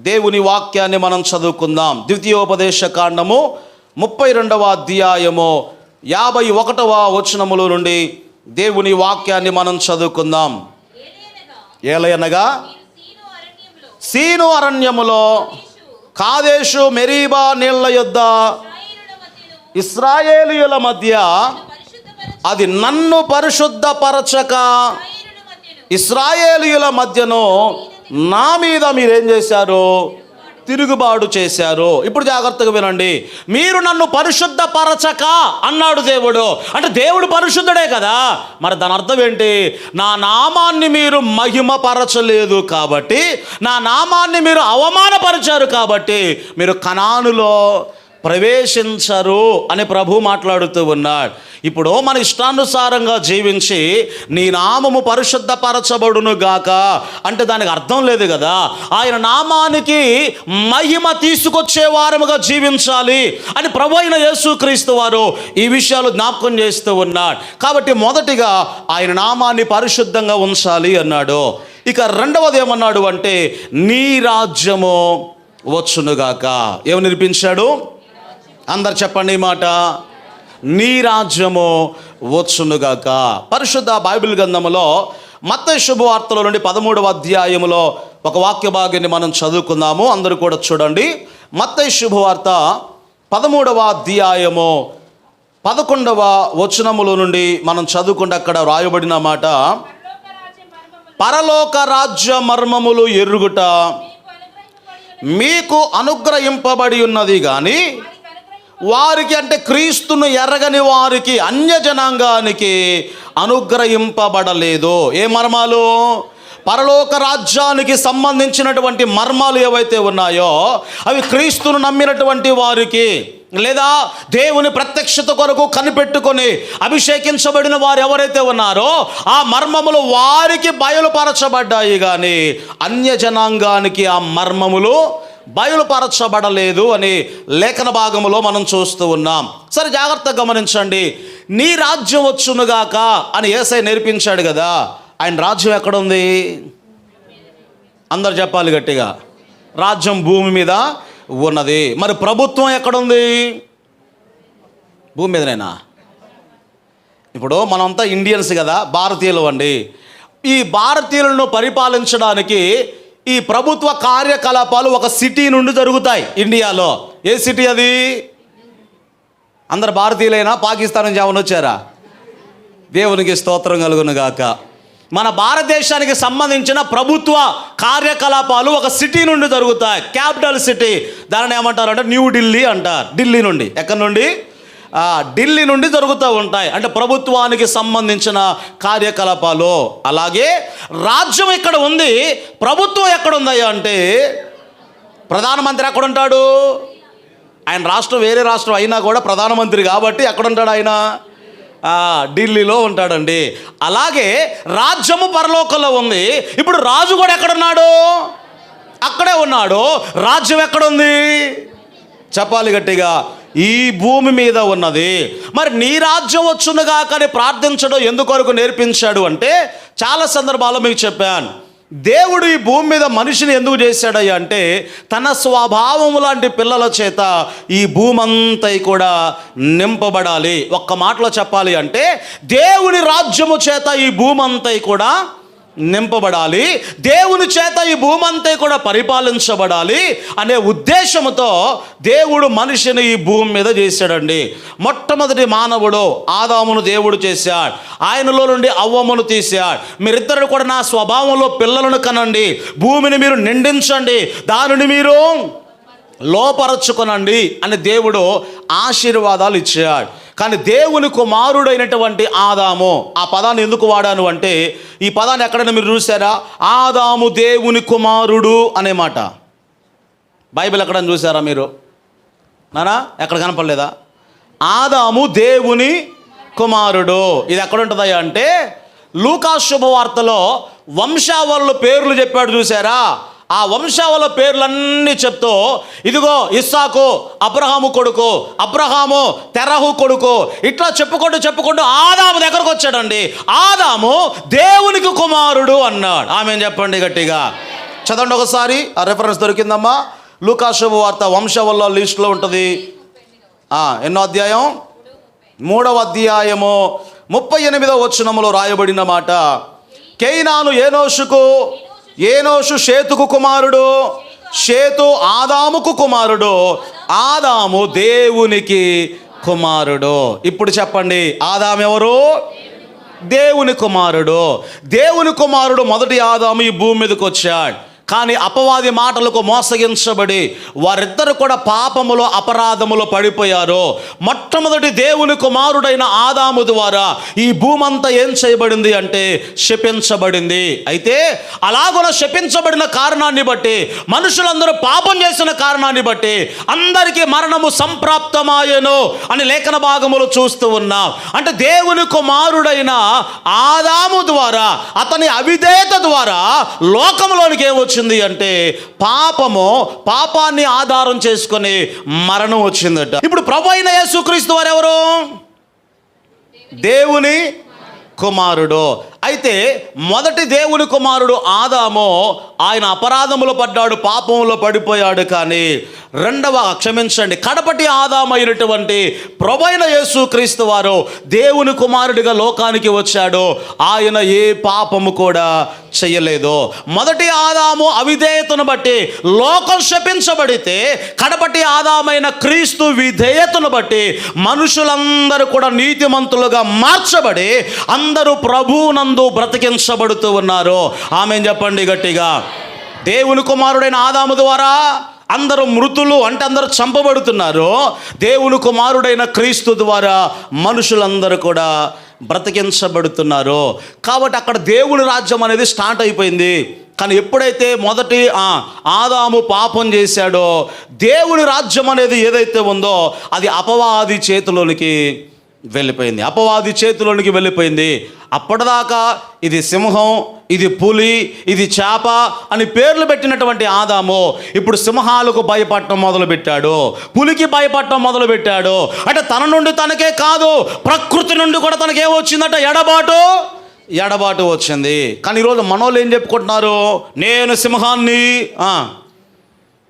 దేవుని వాక్యాన్ని మనం చదువుకుందాం. ద్వితీయోపదేశ కాండము 32వ అధ్యాయము 51వ వచనముల నుండి దేవుని వాక్యాన్ని మనం చదువుకుందాం. ఏలయనగా సీను అరణ్యములో కాదేశు మెరీబా నీళ్ల యొద్ద ఇశ్రాయేలీయుల మధ్య అది నన్ను పరిశుద్ధపరచక ఇశ్రాయేలీయుల మధ్యను నా మీద మీరేం చేశారు? తిరుగుబాటు చేశారు. ఇప్పుడు జాగ్రత్తగా వినండి. మీరు నన్ను పరిశుద్ధపరచక అన్నాడు దేవుడు. అంటే దేవుడు పరిశుద్ధుడే కదా. మరి దాని అర్థం ఏంటి? నా నామాన్ని మీరు మహిమపరచలేదు కాబట్టి, నా నామాన్ని మీరు అవమానపరిచారు కాబట్టి మీరు కనానులో ప్రవేశించరు అని ప్రభు మాట్లాడుతూ ఉన్నాడు. ఇప్పుడు మన ఇష్టానుసారంగా జీవించి నీ నామము పరిశుద్ధపరచబడును గాక అంటే దానికి అర్థం లేదు కదా. ఆయన నామానికి మహిమ తీసుకొచ్చే వారముగా జీవించాలి అని ప్రభు అయిన యేసుక్రీస్తు వారు ఈ విషయాలు జ్ఞాపకం చేస్తూ ఉన్నాడు. కాబట్టి మొదటిగా ఆయన నామాన్ని పరిశుద్ధంగా ఉంచాలి అన్నాడు. ఇక రెండవది ఏమన్నాడు అంటే, నీ రాజ్యము వచ్చునుగాక. ఏమని నిరూపించాడు? అందరు చెప్పండి ఈ మాట. నీ రాజ్యము వచ్చునుగాక. పరిశుద్ధ బైబిల్ గ్రంథములో మత్తయి శుభవార్తల నుండి 13వ అధ్యాయములో ఒక వాక్య భాగాన్ని మనం చదువుకుందాము. అందరూ కూడా చూడండి. మత్తయి శుభవార్త 13వ అధ్యాయము 11వ వచనముల నుండి మనం చదువుకుంటే అక్కడ రాయబడిన మాట, పరలోక రాజ్య మర్మములు ఎరుగుట మీకు అనుగ్రహింపబడి ఉన్నది కానీ వారికి, అంటే క్రీస్తును ఎరగని వారికి, అన్య జనాంగానికి అనుగ్రహింపబడలేదు. ఏ మర్మాలు? పరలోక రాజ్యానికి సంబంధించినటువంటి మర్మాలు ఏవైతే ఉన్నాయో అవి క్రీస్తును నమ్మినటువంటి వారికి, లేదా దేవుని ప్రత్యక్షత కొరకు కనిపెట్టుకొని అభిషేకించబడిన వారు ఎవరైతే ఉన్నారో ఆ మర్మములు వారికి బయలుపరచబడ్డాయి కానీ అన్య జనాంగానికి ఆ మర్మములు బయలుపరచబడలేదు అని లేఖన భాగములో మనం చూస్తూ ఉన్నాం. సరే, జాగ్రత్తగా గమనించండి. నీ రాజ్యం వచ్చునుగాక అని యేసయ్య నేర్పించాడు కదా. ఆయన రాజ్యం ఎక్కడుంది? అందరు చెప్పాలి గట్టిగా. రాజ్యం భూమి మీద ఉన్నది. మరి ప్రభుత్వం ఎక్కడుంది? భూమి మీదనేనా? ఇప్పుడు మనంతా ఇండియన్స్ కదా, భారతీయులు అండి. ఈ భారతీయులను పరిపాలించడానికి ఈ ప్రభుత్వ కార్యకలాపాలు ఒక సిటీ నుండి జరుగుతాయి ఇండియాలో. ఏ సిటీ అది? అందరు భారతీయులైనా పాకిస్తాన్ నుంచి ఏమైనా వచ్చారా? దేవునికి స్తోత్రం కలుగును గాక. మన భారతదేశానికి సంబంధించిన ప్రభుత్వ కార్యకలాపాలు ఒక సిటీ నుండి జరుగుతాయి. క్యాపిటల్ సిటీ, దానిని ఏమంటారు అంటే న్యూఢిల్లీ అంటారు. ఢిల్లీ నుండి. ఎక్కడి నుండి? ఢిల్లీ నుండి జరుగుతూ ఉంటాయి. అంటే ప్రభుత్వానికి సంబంధించిన కార్యకలాపాలు. అలాగే రాజ్యం ఇక్కడ ఉంది, ప్రభుత్వం ఎక్కడ ఉందయ్యా అంటే ప్రధానమంత్రి ఎక్కడ ఉంటాడు? ఆయన రాష్ట్రం వేరే రాష్ట్రం అయినా కూడా ప్రధానమంత్రి కాబట్టి ఎక్కడ ఉంటాడు ఆయన? ఢిల్లీలో ఉంటాడండి. అలాగే రాజ్యము పరలోకంలో ఉంది. ఇప్పుడు రాజు కూడా ఎక్కడున్నాడు? అక్కడే ఉన్నాడు. రాజ్యం ఎక్కడుంది? చెప్పాలి గట్టిగా. ఈ భూమి మీద ఉన్నది. మరి నీ రాజ్యం వచ్చునుగా కానీ ప్రార్థించడం ఎందుకొరకు నేర్పించాడు అంటే, చాలా సందర్భాల్లో మీకు చెప్పాను. దేవుడు ఈ భూమి మీద మనిషిని ఎందుకు చేశాడయ్యా అంటే తన స్వభావం లాంటి పిల్లల చేత ఈ భూమి అంతా కూడా నింపబడాలి. ఒక్క మాటలో చెప్పాలి అంటే దేవుని రాజ్యము చేత ఈ భూమి అంతా కూడా నింపబడాలి, దేవుని చేత ఈ భూమి అంతా కూడా పరిపాలించబడాలి అనే ఉద్దేశంతో దేవుడు మనిషిని ఈ భూమి మీద చేశాడండి. మొట్టమొదటి మానవుడు ఆదామును దేవుడు చేశాడు. ఆయనలో నుండి అవ్వమును తీశాడు. మీరిద్దరు కూడా నా స్వభావంలో పిల్లలను కనండి, భూమిని మీరు నిండించండి, దానిని మీరు లోపరచుకొనండి అని దేవుడు ఆశీర్వాదాలు ఇచ్చాడు. కానీ దేవుని కుమారుడైనటువంటి ఆదాము, ఆ పదాన్ని ఎందుకు వాడాను అంటే ఈ పదాన్ని ఎక్కడైనా మీరు చూసారా? ఆదాము దేవుని కుమారుడు అనే మాట బైబిల్ ఎక్కడైనా చూసారా మీరు? నానా ఎక్కడ కనపడలేదా? ఆదాము దేవుని కుమారుడు. ఇది ఎక్కడ ఉంటుందయ్యా అంటే లూకా శుభవార్తలో వంశావళుల పేర్లు చెప్పాడు చూసారా. ఆ వంశావళ పేర్లన్నీ చెప్తూ ఇదిగో ఇస్సాకు అబ్రహాము కొడుకు, అబ్రహాము తెరహు కొడుకు, ఇట్లా చెప్పుకుంటూ ఆదాము దగ్గరకు వచ్చాడండి. ఆదాము దేవునికి కుమారుడు అన్నాడు. ఆమెన్ చెప్పండి గట్టిగా. చదవండి ఒకసారి. ఆ రెఫరెన్స్ దొరికిందమ్మా. లూకా శుభవార్త వంశావళ లిస్టులో ఉంటుంది. ఎన్నో అధ్యాయం? 3వ అధ్యాయము 38వ వచనములో రాయబడిన మాట, కేయినాను ఏనోషుకు, ఏనోషు షేతుకు కుమారుడు, షేతు ఆదాముకు కుమారుడు, ఆదాము దేవునికి కుమారుడు. ఇప్పుడు చెప్పండి, ఆదాము ఎవరు? దేవుని కుమారుడు. దేవుని కుమారుడు మొదటి ఆదాము ఈ భూమి మీదకి వచ్చాడు. కానీ అపవాది మాటలకు మోసగించబడి వారిద్దరు కూడా పాపములో అపరాధములో పడిపోయారు. మొట్టమొదటి దేవుని కుమారుడైన ఆదాము ద్వారా ఈ భూమి అంతా ఏం చేయబడింది అంటే శపించబడింది. అయితే అలాగున శపించబడిన కారణాన్ని బట్టి, మనుషులందరూ పాపం చేసిన కారణాన్ని బట్టి అందరికీ మరణము సంప్రాప్తమాయెను అని లేఖన భాగములు చూస్తూ ఉన్నాం. అంటే దేవుని కుమారుడైన ఆదాము ద్వారా, అతని అవిధేయత ద్వారా లోకంలోనికి ఏమొచ్చింది అంటే పాపాన్ని ఆధారం చేసుకొని మరణం వచ్చిందట. ఇప్పుడు ప్రభు అయిన యేసుక్రీస్తు వారు ఎవరు? దేవుని కుమారుడు. అయితే మొదటి దేవుని కుమారుడు ఆదాము, ఆయన అపరాధములో పడ్డాడు, పాపములో పడిపోయాడు. కానీ కడపటి ఆదాము అయినటువంటి ప్రభువైన యేసుక్రీస్తు వారు దేవుని కుమారుడిగా లోకానికి వచ్చాడు. ఆయన ఏ పాపము కూడా చేయలేదు. మొదటి ఆదాము అవిధేయతను బట్టి లోకం శపించబడితే, కడపటి ఆదామైన క్రీస్తు విధేయతను బట్టి మనుషులందరూ కూడా నీతిమంతులుగా మార్చబడి అందరూ ప్రభువునందు బ్రతికించబడుతూ ఉన్నారు. ఆమేన్ చెప్పండి గట్టిగా. దేవుని కుమారుడైన ఆదాము ద్వారా అందరూ మృతులు అంటే అందరూ చంపబడుతున్నారు. దేవుని కుమారుడైన క్రీస్తు ద్వారా మనుషులందరూ కూడా బ్రతికించబడుతున్నారు. కాబట్టి అక్కడ దేవుని రాజ్యం అనేది స్టార్ట్ అయిపోయింది. కానీ ఎప్పుడైతే మొదటి ఆదాము పాపం చేశాడో, దేవుని రాజ్యం అనేది ఏదైతే ఉందో అది అపవాది చేతిలోనికి వెళ్ళిపోయింది. అప్పటిదాకా ఇది సింహం, ఇది పులి, ఇది చేప అని పేర్లు పెట్టినటువంటి ఆదాము ఇప్పుడు సింహాలకు భయపడటం మొదలుపెట్టాడు, పులికి భయపడటం మొదలుపెట్టాడు. అంటే తన నుండి తనకే కాదు, ప్రకృతి నుండి కూడా తనకేమొచ్చిందట? ఎడబాటు వచ్చింది. కానీ ఈరోజు మనోళ్ళు ఏం చెప్పుకుంటున్నారు? నేను సింహాన్ని,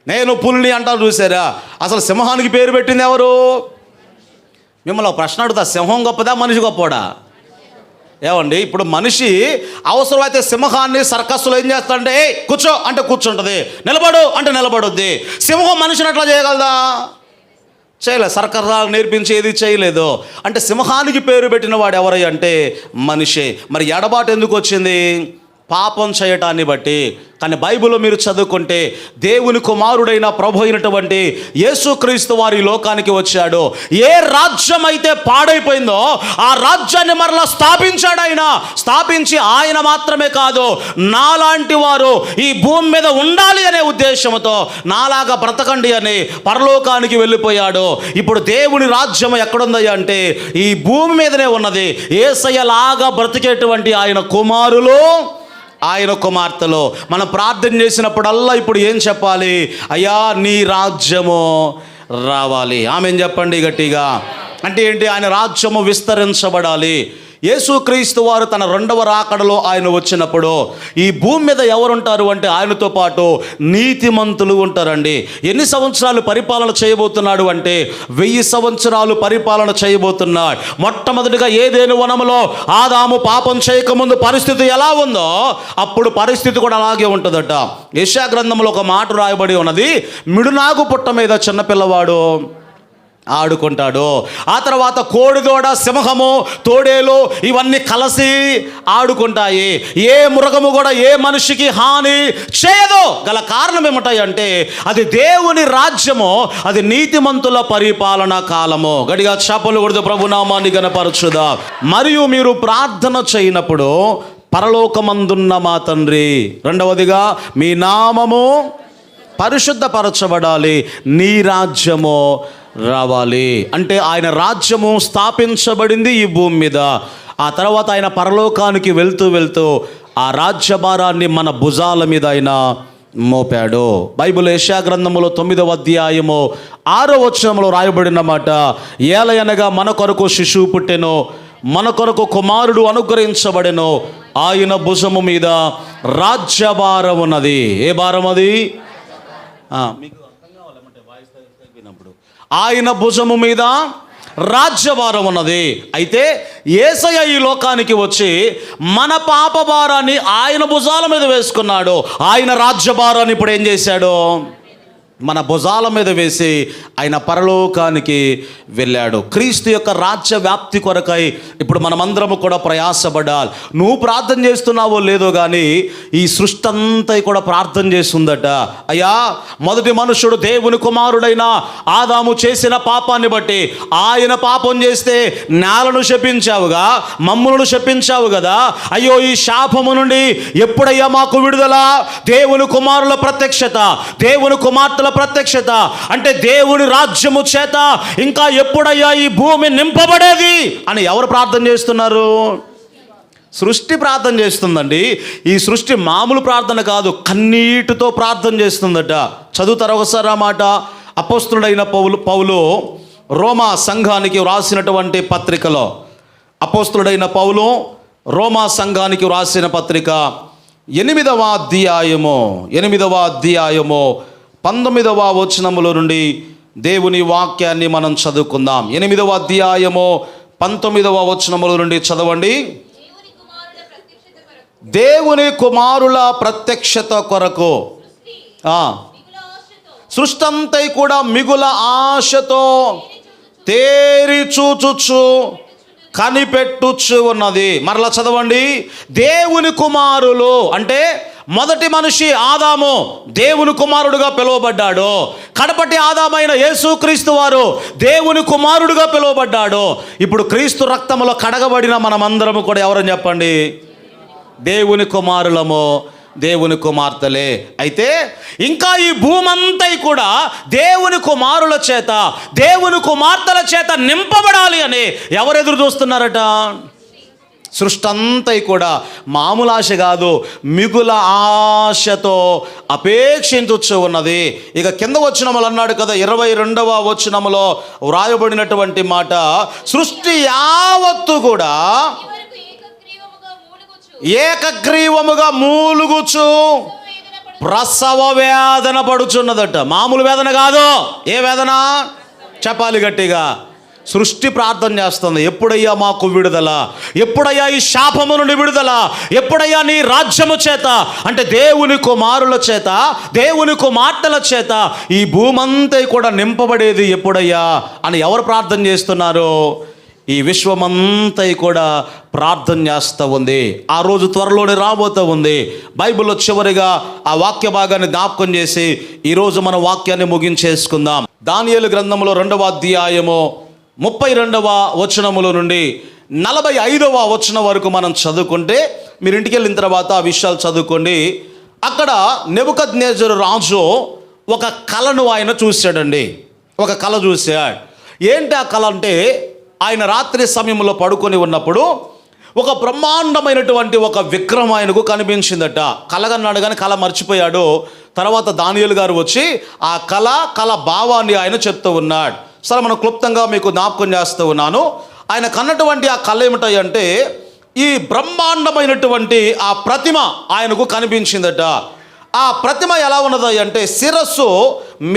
నేను పులిని అంటారు చూసారా. అసలు సింహానికి పేరు పెట్టింది ఎవరు? మిమ్మల్ని ఒక ప్రశ్న అడుగుతా, సింహం గొప్పదా మనిషి గొప్పడా? ఏమండి, ఇప్పుడు మనిషి అవసరమైతే సింహాన్ని సర్కస్సులో ఏం చేస్తాడంటే కూర్చో అంటే కూర్చుంటుంది, నిలబడు అంటే నిలబడుద్ది. సింహం మనిషిని అట్లా చేయగలదా? చేయలేదు. సర్కస్ నేర్పించి ఏది చేయలేదు. అంటే సింహానికి పేరు పెట్టిన వాడు ఎవరై అంటే మనిషే. మరి ఎడబాటు ఎందుకు వచ్చింది? పాపం చేయటాన్ని బట్టి. కానీ బైబిల్లో మీరు చదువుకుంటే దేవుని కుమారుడైన ప్రభు అయినటువంటి యేసుక్రీస్తు వారి లోకానికి వచ్చాడు. ఏ రాజ్యం అయితే పాడైపోయిందో ఆ రాజ్యాన్ని మరలా స్థాపించాడు. ఆయన స్థాపించి ఆయన మాత్రమే కాదు, నాలాంటి వారు ఈ భూమి మీద ఉండాలి అనే ఉద్దేశంతో నాలాగా బ్రతకండి అని పరలోకానికి వెళ్ళిపోయాడు. ఇప్పుడు దేవుని రాజ్యం ఎక్కడుంది అంటే ఈ భూమి మీదనే ఉన్నది. యేసయ్యలాగా బ్రతికేటువంటి ఆయన కుమారులు, ఆయన కుమార్తెలు. మనం ప్రార్థన చేసినప్పుడల్లా ఇప్పుడు ఏం చెప్పాలి? అయ్యా నీ రాజ్యము రావాలి. ఆమేన్ చెప్పండి గట్టిగా. అంటే ఏంటి? ఆయన రాజ్యము విస్తరించబడాలి. యేసుక్రీస్తు వారు తన రెండవ రాకడలో ఆయన వచ్చినప్పుడు ఈ భూమి మీద ఎవరుంటారు అంటే ఆయనతో పాటు నీతిమంతులు ఉంటారండి. ఎన్ని సంవత్సరాలు పరిపాలన చేయబోతున్నాడు అంటే 1000 సంవత్సరాలు పరిపాలన చేయబోతున్నాడు. మొట్టమొదటిగా ఏదేను వనములో ఆదాము పాపం చేయకముందు పరిస్థితి ఎలా ఉందో అప్పుడు పరిస్థితి కూడా అలాగే ఉంటుందట. యెషయా గ్రంథంలో ఒక మాట రాయబడి ఉన్నది, మిడునాగు పుట్ట మీద చిన్నపిల్లవాడు ఆడుకుంటాడు. ఆ తర్వాత కోడిదోడ, సింహము, తోడేలు ఇవన్నీ కలిసి ఆడుకుంటాయి. ఏ మృగము కూడా ఏ మనిషికి హాని చేయదు. గల కారణం ఏమిటాయి అంటే అది దేవుని రాజ్యము, అది నీతిమంతుల పరిపాలన కాలము. గడిగా చప్పలు కొడుతూ ప్రభునామాన్ని గణపరచుదా. మరియు మీరు ప్రార్థన చేయనప్పుడు పరలోకమందున్న మా తండ్రి, రెండవదిగా మీ నామము పరిశుద్ధపరచబడాలి, నీ రాజ్యము రావాలి. అంటే ఆయన రాజ్యము స్థాపించబడింది ఈ భూమి మీద. ఆ తర్వాత ఆయన పరలోకానికి వెళ్తూ వెళ్తూ ఆ రాజ్యభారాన్ని మన భుజాల మీద ఆయన మోపాడు. బైబిల్ యెషయా గ్రంథములో 9వ అధ్యాయము 6వ వచనంలో రాయబడిన మాట, ఏలయనగా మన కొరకు శిశువు పుట్టెను, మన కొరకు కుమారుడు అనుగ్రహించబడెను, ఆయన భుజము మీద రాజ్యభారం ఉన్నది. ఏ భారం అది? మీకు అర్థం కావాలంటే వాయిస్ తగ్గినప్పుడు ఆయన భుజము మీద రాజ్యభారం ఉన్నది. అయితే యేసయ్య ఈ లోకానికి వచ్చి మన పాప భారాన్ని ఆయన భుజాల మీద వేసుకున్నాడు. ఆయన రాజ్యభారాన్ని ఇప్పుడు ఏం చేశాడు? మన భుజాల మీద వేసి ఆయన పరలోకానికి వెళ్ళాడు. క్రీస్తు యొక్క రాజ్య వ్యాప్తి కొరకై ఇప్పుడు మనమందరము కూడా ప్రయాసపడాలి. నువ్వు ప్రార్థన చేస్తున్నావో లేదో కానీ ఈ సృష్టి అంతా కూడా ప్రార్థన చేస్తుందట. అయ్యా, మొదటి మనుషుడు దేవుని కుమారుడైన ఆదాము చేసిన పాపాన్ని బట్టి, ఆయన పాపం చేస్తే నేలను శపించావుగా, మమ్ములను శపించావు కదా. అయ్యో, ఈ శాపము నుండి ఎప్పుడయ్యా మాకు విడుదల? దేవుని కుమారుల ప్రత్యక్షత, దేవుని కుమార్తెల ప్రత్యక్షత, అంటే దేవుని రాజ్యము చేత ఇంకా ఎప్పుడయ్యా ఈ భూమి నింపబడేది అని ఎవరు ప్రార్థన చేస్తున్నారు? సృష్టి ప్రార్థన చేస్తుందండి. ఈ సృష్టి మామూలు ప్రార్థన కాదు, కన్నీటితో ప్రార్థన చేస్తుందట. చదువుతారు ఒకసారి ఆ మాట. అపోస్తులుడైన పౌలు రోమా సంఘానికి వ్రాసినటువంటి పత్రికలో, అపోస్తులుడైన పౌలు రోమా సంఘానికి వ్రాసిన పత్రిక 8వ అధ్యాయము 19వ వచనములో నుండి దేవుని వాక్యాన్ని మనం చదువుకుందాం. 8వ అధ్యాయము 19వ వచనముల నుండి చదవండి. దేవుని కుమారుల ప్రత్యక్షత కొరకు సృష్టి అంతా కూడా మిగుల ఆశతో తేరి చూచుచు కనిపెట్టుచు ఉన్నది. మరలా చదవండి. దేవుని కుమారులు అంటే మొదటి మనిషి ఆదాము దేవుని కుమారుడుగా పిలువబడ్డాడు. కడపటి ఆదామైన యేసుక్రీస్తు వారు దేవుని కుమారుడుగా పిలువబడ్డాడు. ఇప్పుడు క్రీస్తు రక్తములో కడగబడిన మనమందరము కూడా ఎవరని చెప్పండి? దేవుని కుమారులము, దేవుని కుమార్తెలే. అయితే ఇంకా ఈ భూమంతా కూడా దేవుని కుమారుల చేత, దేవుని కుమార్తెల చేత నింపబడాలి అని ఎవరు ఎదురు చూస్తున్నారట? సృష్టి అంతా కూడా మామూలు ఆశ కాదు, మిగుల ఆశతో అపేక్షించు ఉన్నది. ఇక కింద వచనములు అన్నాడు కదా, 22వ వచనములో వ్రాయబడినటువంటి మాట, సృష్టి యావత్తు కూడా ఏకగ్రీవముగా మూలుగుచు ప్రసవ వేదన పడుచున్నదట. మామూలు వేదన కాదు. ఏ వేదన? చెప్పాలి గట్టిగా. సృష్టి ప్రార్థన చేస్తుంది, ఎప్పుడయ్యా మాకు విడుదల? ఎప్పుడయ్యా ఈ శాపము నుండి విడుదల? ఎప్పుడయ్యా నీ రాజ్యము చేత, అంటే దేవుని కుమారుల చేత, దేవుని కుమార్తెల చేత ఈ భూమంతా కూడా నింపబడేది ఎప్పుడయ్యా అని ఎవరు ప్రార్థన చేస్తున్నారు? ఈ విశ్వమంతా కూడా ప్రార్థన చేస్తూ ఉంది. ఆ రోజు త్వరలోనే రాబోతూ ఉంది. బైబిల్లో చివరిగా ఆ వాక్య భాగాన్ని జ్ఞాపకం చేసి ఈరోజు మన వాక్యాన్ని ముగించేసుకుందాం. దానియేలు గ్రంథంలో 2వ అధ్యాయము 32వ వచనముల నుండి 45వ వచనం వరకు మనం చదువుకుంటే, మీరు ఇంటికి వెళ్ళిన తర్వాత ఆ విషయాలు చదువుకోండి. అక్కడ నెబుకద్నెజరు రాజు ఒక కళను ఆయన చూశాడండి. ఒక కళ చూశాడు. ఏంటి ఆ కళ అంటే, ఆయన రాత్రి సమయంలో పడుకొని ఉన్నప్పుడు ఒక బ్రహ్మాండమైనటువంటి ఒక విగ్రహం ఆయనకు కనిపించిందట. కలగన్నాడు కానీ కళ మర్చిపోయాడు. తర్వాత దానియేలు గారు వచ్చి ఆ కళ భావాన్ని ఆయన చెప్తూ ఉన్నాడు. సరే, మనం క్లుప్తంగా మీకు జ్ఞాపకం చేస్తూ ఉన్నాను. ఆయన కన్నటువంటి ఆ కళ ఏమిటంటే, ఈ బ్రహ్మాండమైనటువంటి ఆ ప్రతిమ ఆయనకు కనిపించిందట. ఆ ప్రతిమ ఎలా ఉన్నది అంటే, శిరస్సు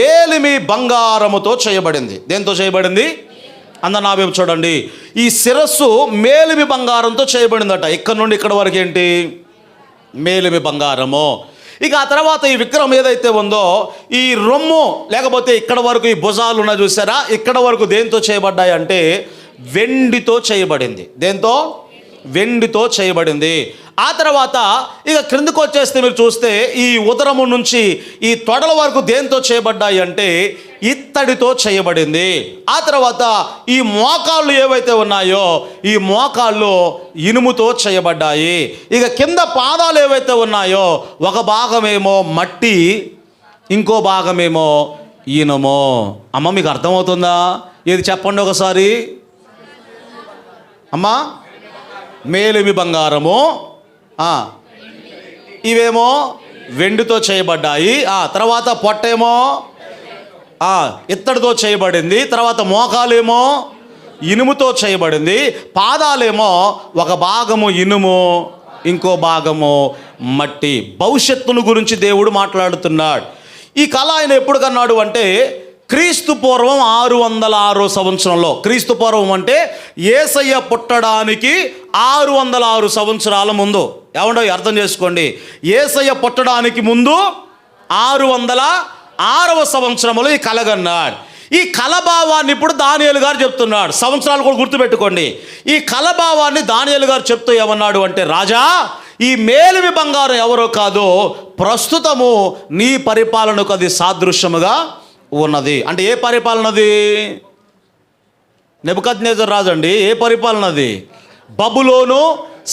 మేలిమి బంగారముతో చేయబడింది. దేంతో చేయబడింది? అందరు నా వైపు చూడండి. ఈ శిరస్సు మేలిమి బంగారంతో చేయబడిందట. ఇక్కడ నుండి ఇక్కడ వరకు ఏంటి? మేలిమి బంగారము. ఇక ఆ తర్వాత ఈ విగ్రహం ఏదైతే ఉందో, ఈ రొమ్ము లేకపోతే ఇక్కడ వరకు ఈ భుజాలు ఉన్నాయి చూసారా, ఇక్కడ వరకు దేంతో చేయబడ్డాయి అంటే వెండితో చేయబడింది. దేంతో? వెండితో చేయబడింది. ఆ తర్వాత ఇక క్రిందకు వచ్చేస్తే మీరు చూస్తే ఈ ఉదరము నుంచి ఈ తొడల వరకు దేంతో చేయబడ్డాయి అంటే ఇత్తడితో చేయబడింది. ఆ తర్వాత ఈ మోకాళ్ళు ఏవైతే ఉన్నాయో ఈ మోకాళ్ళు ఇనుముతో చేయబడ్డాయి. ఇక కింద పాదాలు ఏవైతే ఉన్నాయో ఒక భాగమేమో మట్టి, ఇంకో భాగమేమో ఇనుము. అమ్మ మీకు అర్థమవుతుందా? ఏది చెప్పండి ఒకసారి అమ్మా. మేలిమి బంగారము, ఇవేమో వెండితో చేయబడ్డాయి. తర్వాత పొట్టేమో ఇత్తడితో చేయబడింది. తర్వాత మోకాలేమో ఇనుముతో చేయబడింది. పాదాలేమో ఒక భాగము ఇనుము, ఇంకో భాగము మట్టి. భవిష్యత్తును గురించి దేవుడు మాట్లాడుతున్నాడు. ఈ కళ ఆయన ఎప్పుడు కన్నాడు అంటే క్రీస్తు పూర్వం 606 సంవత్సరంలో. క్రీస్తు పూర్వం అంటే యేసయ్య పుట్టడానికి 606 సంవత్సరాల ముందు. ఏమండో అర్థం చేసుకోండి. యేసయ్య పుట్టడానికి ముందు 606వ సంవత్సరంలో ఈ కళ కన్నాడు. ఈ కలభావాన్ని ఇప్పుడు దానియేలు గారు చెప్తున్నాడు. సంవత్సరాలు కూడా గుర్తుపెట్టుకోండి. ఈ కలభావాన్ని దానియేలు గారు చెప్తూ ఏమన్నాడు అంటే, రాజా, ఈ మేలిమి బంగారం ఎవరో కాదు, ప్రస్తుతము నీ పరిపాలనకు అది సాదృశ్యముగా ఉన్నది. అంటే ఏ పరిపాలనది? నెబుకద్నెజర్ రాజు అండి. ఏ పరిపాలనది? బబులోను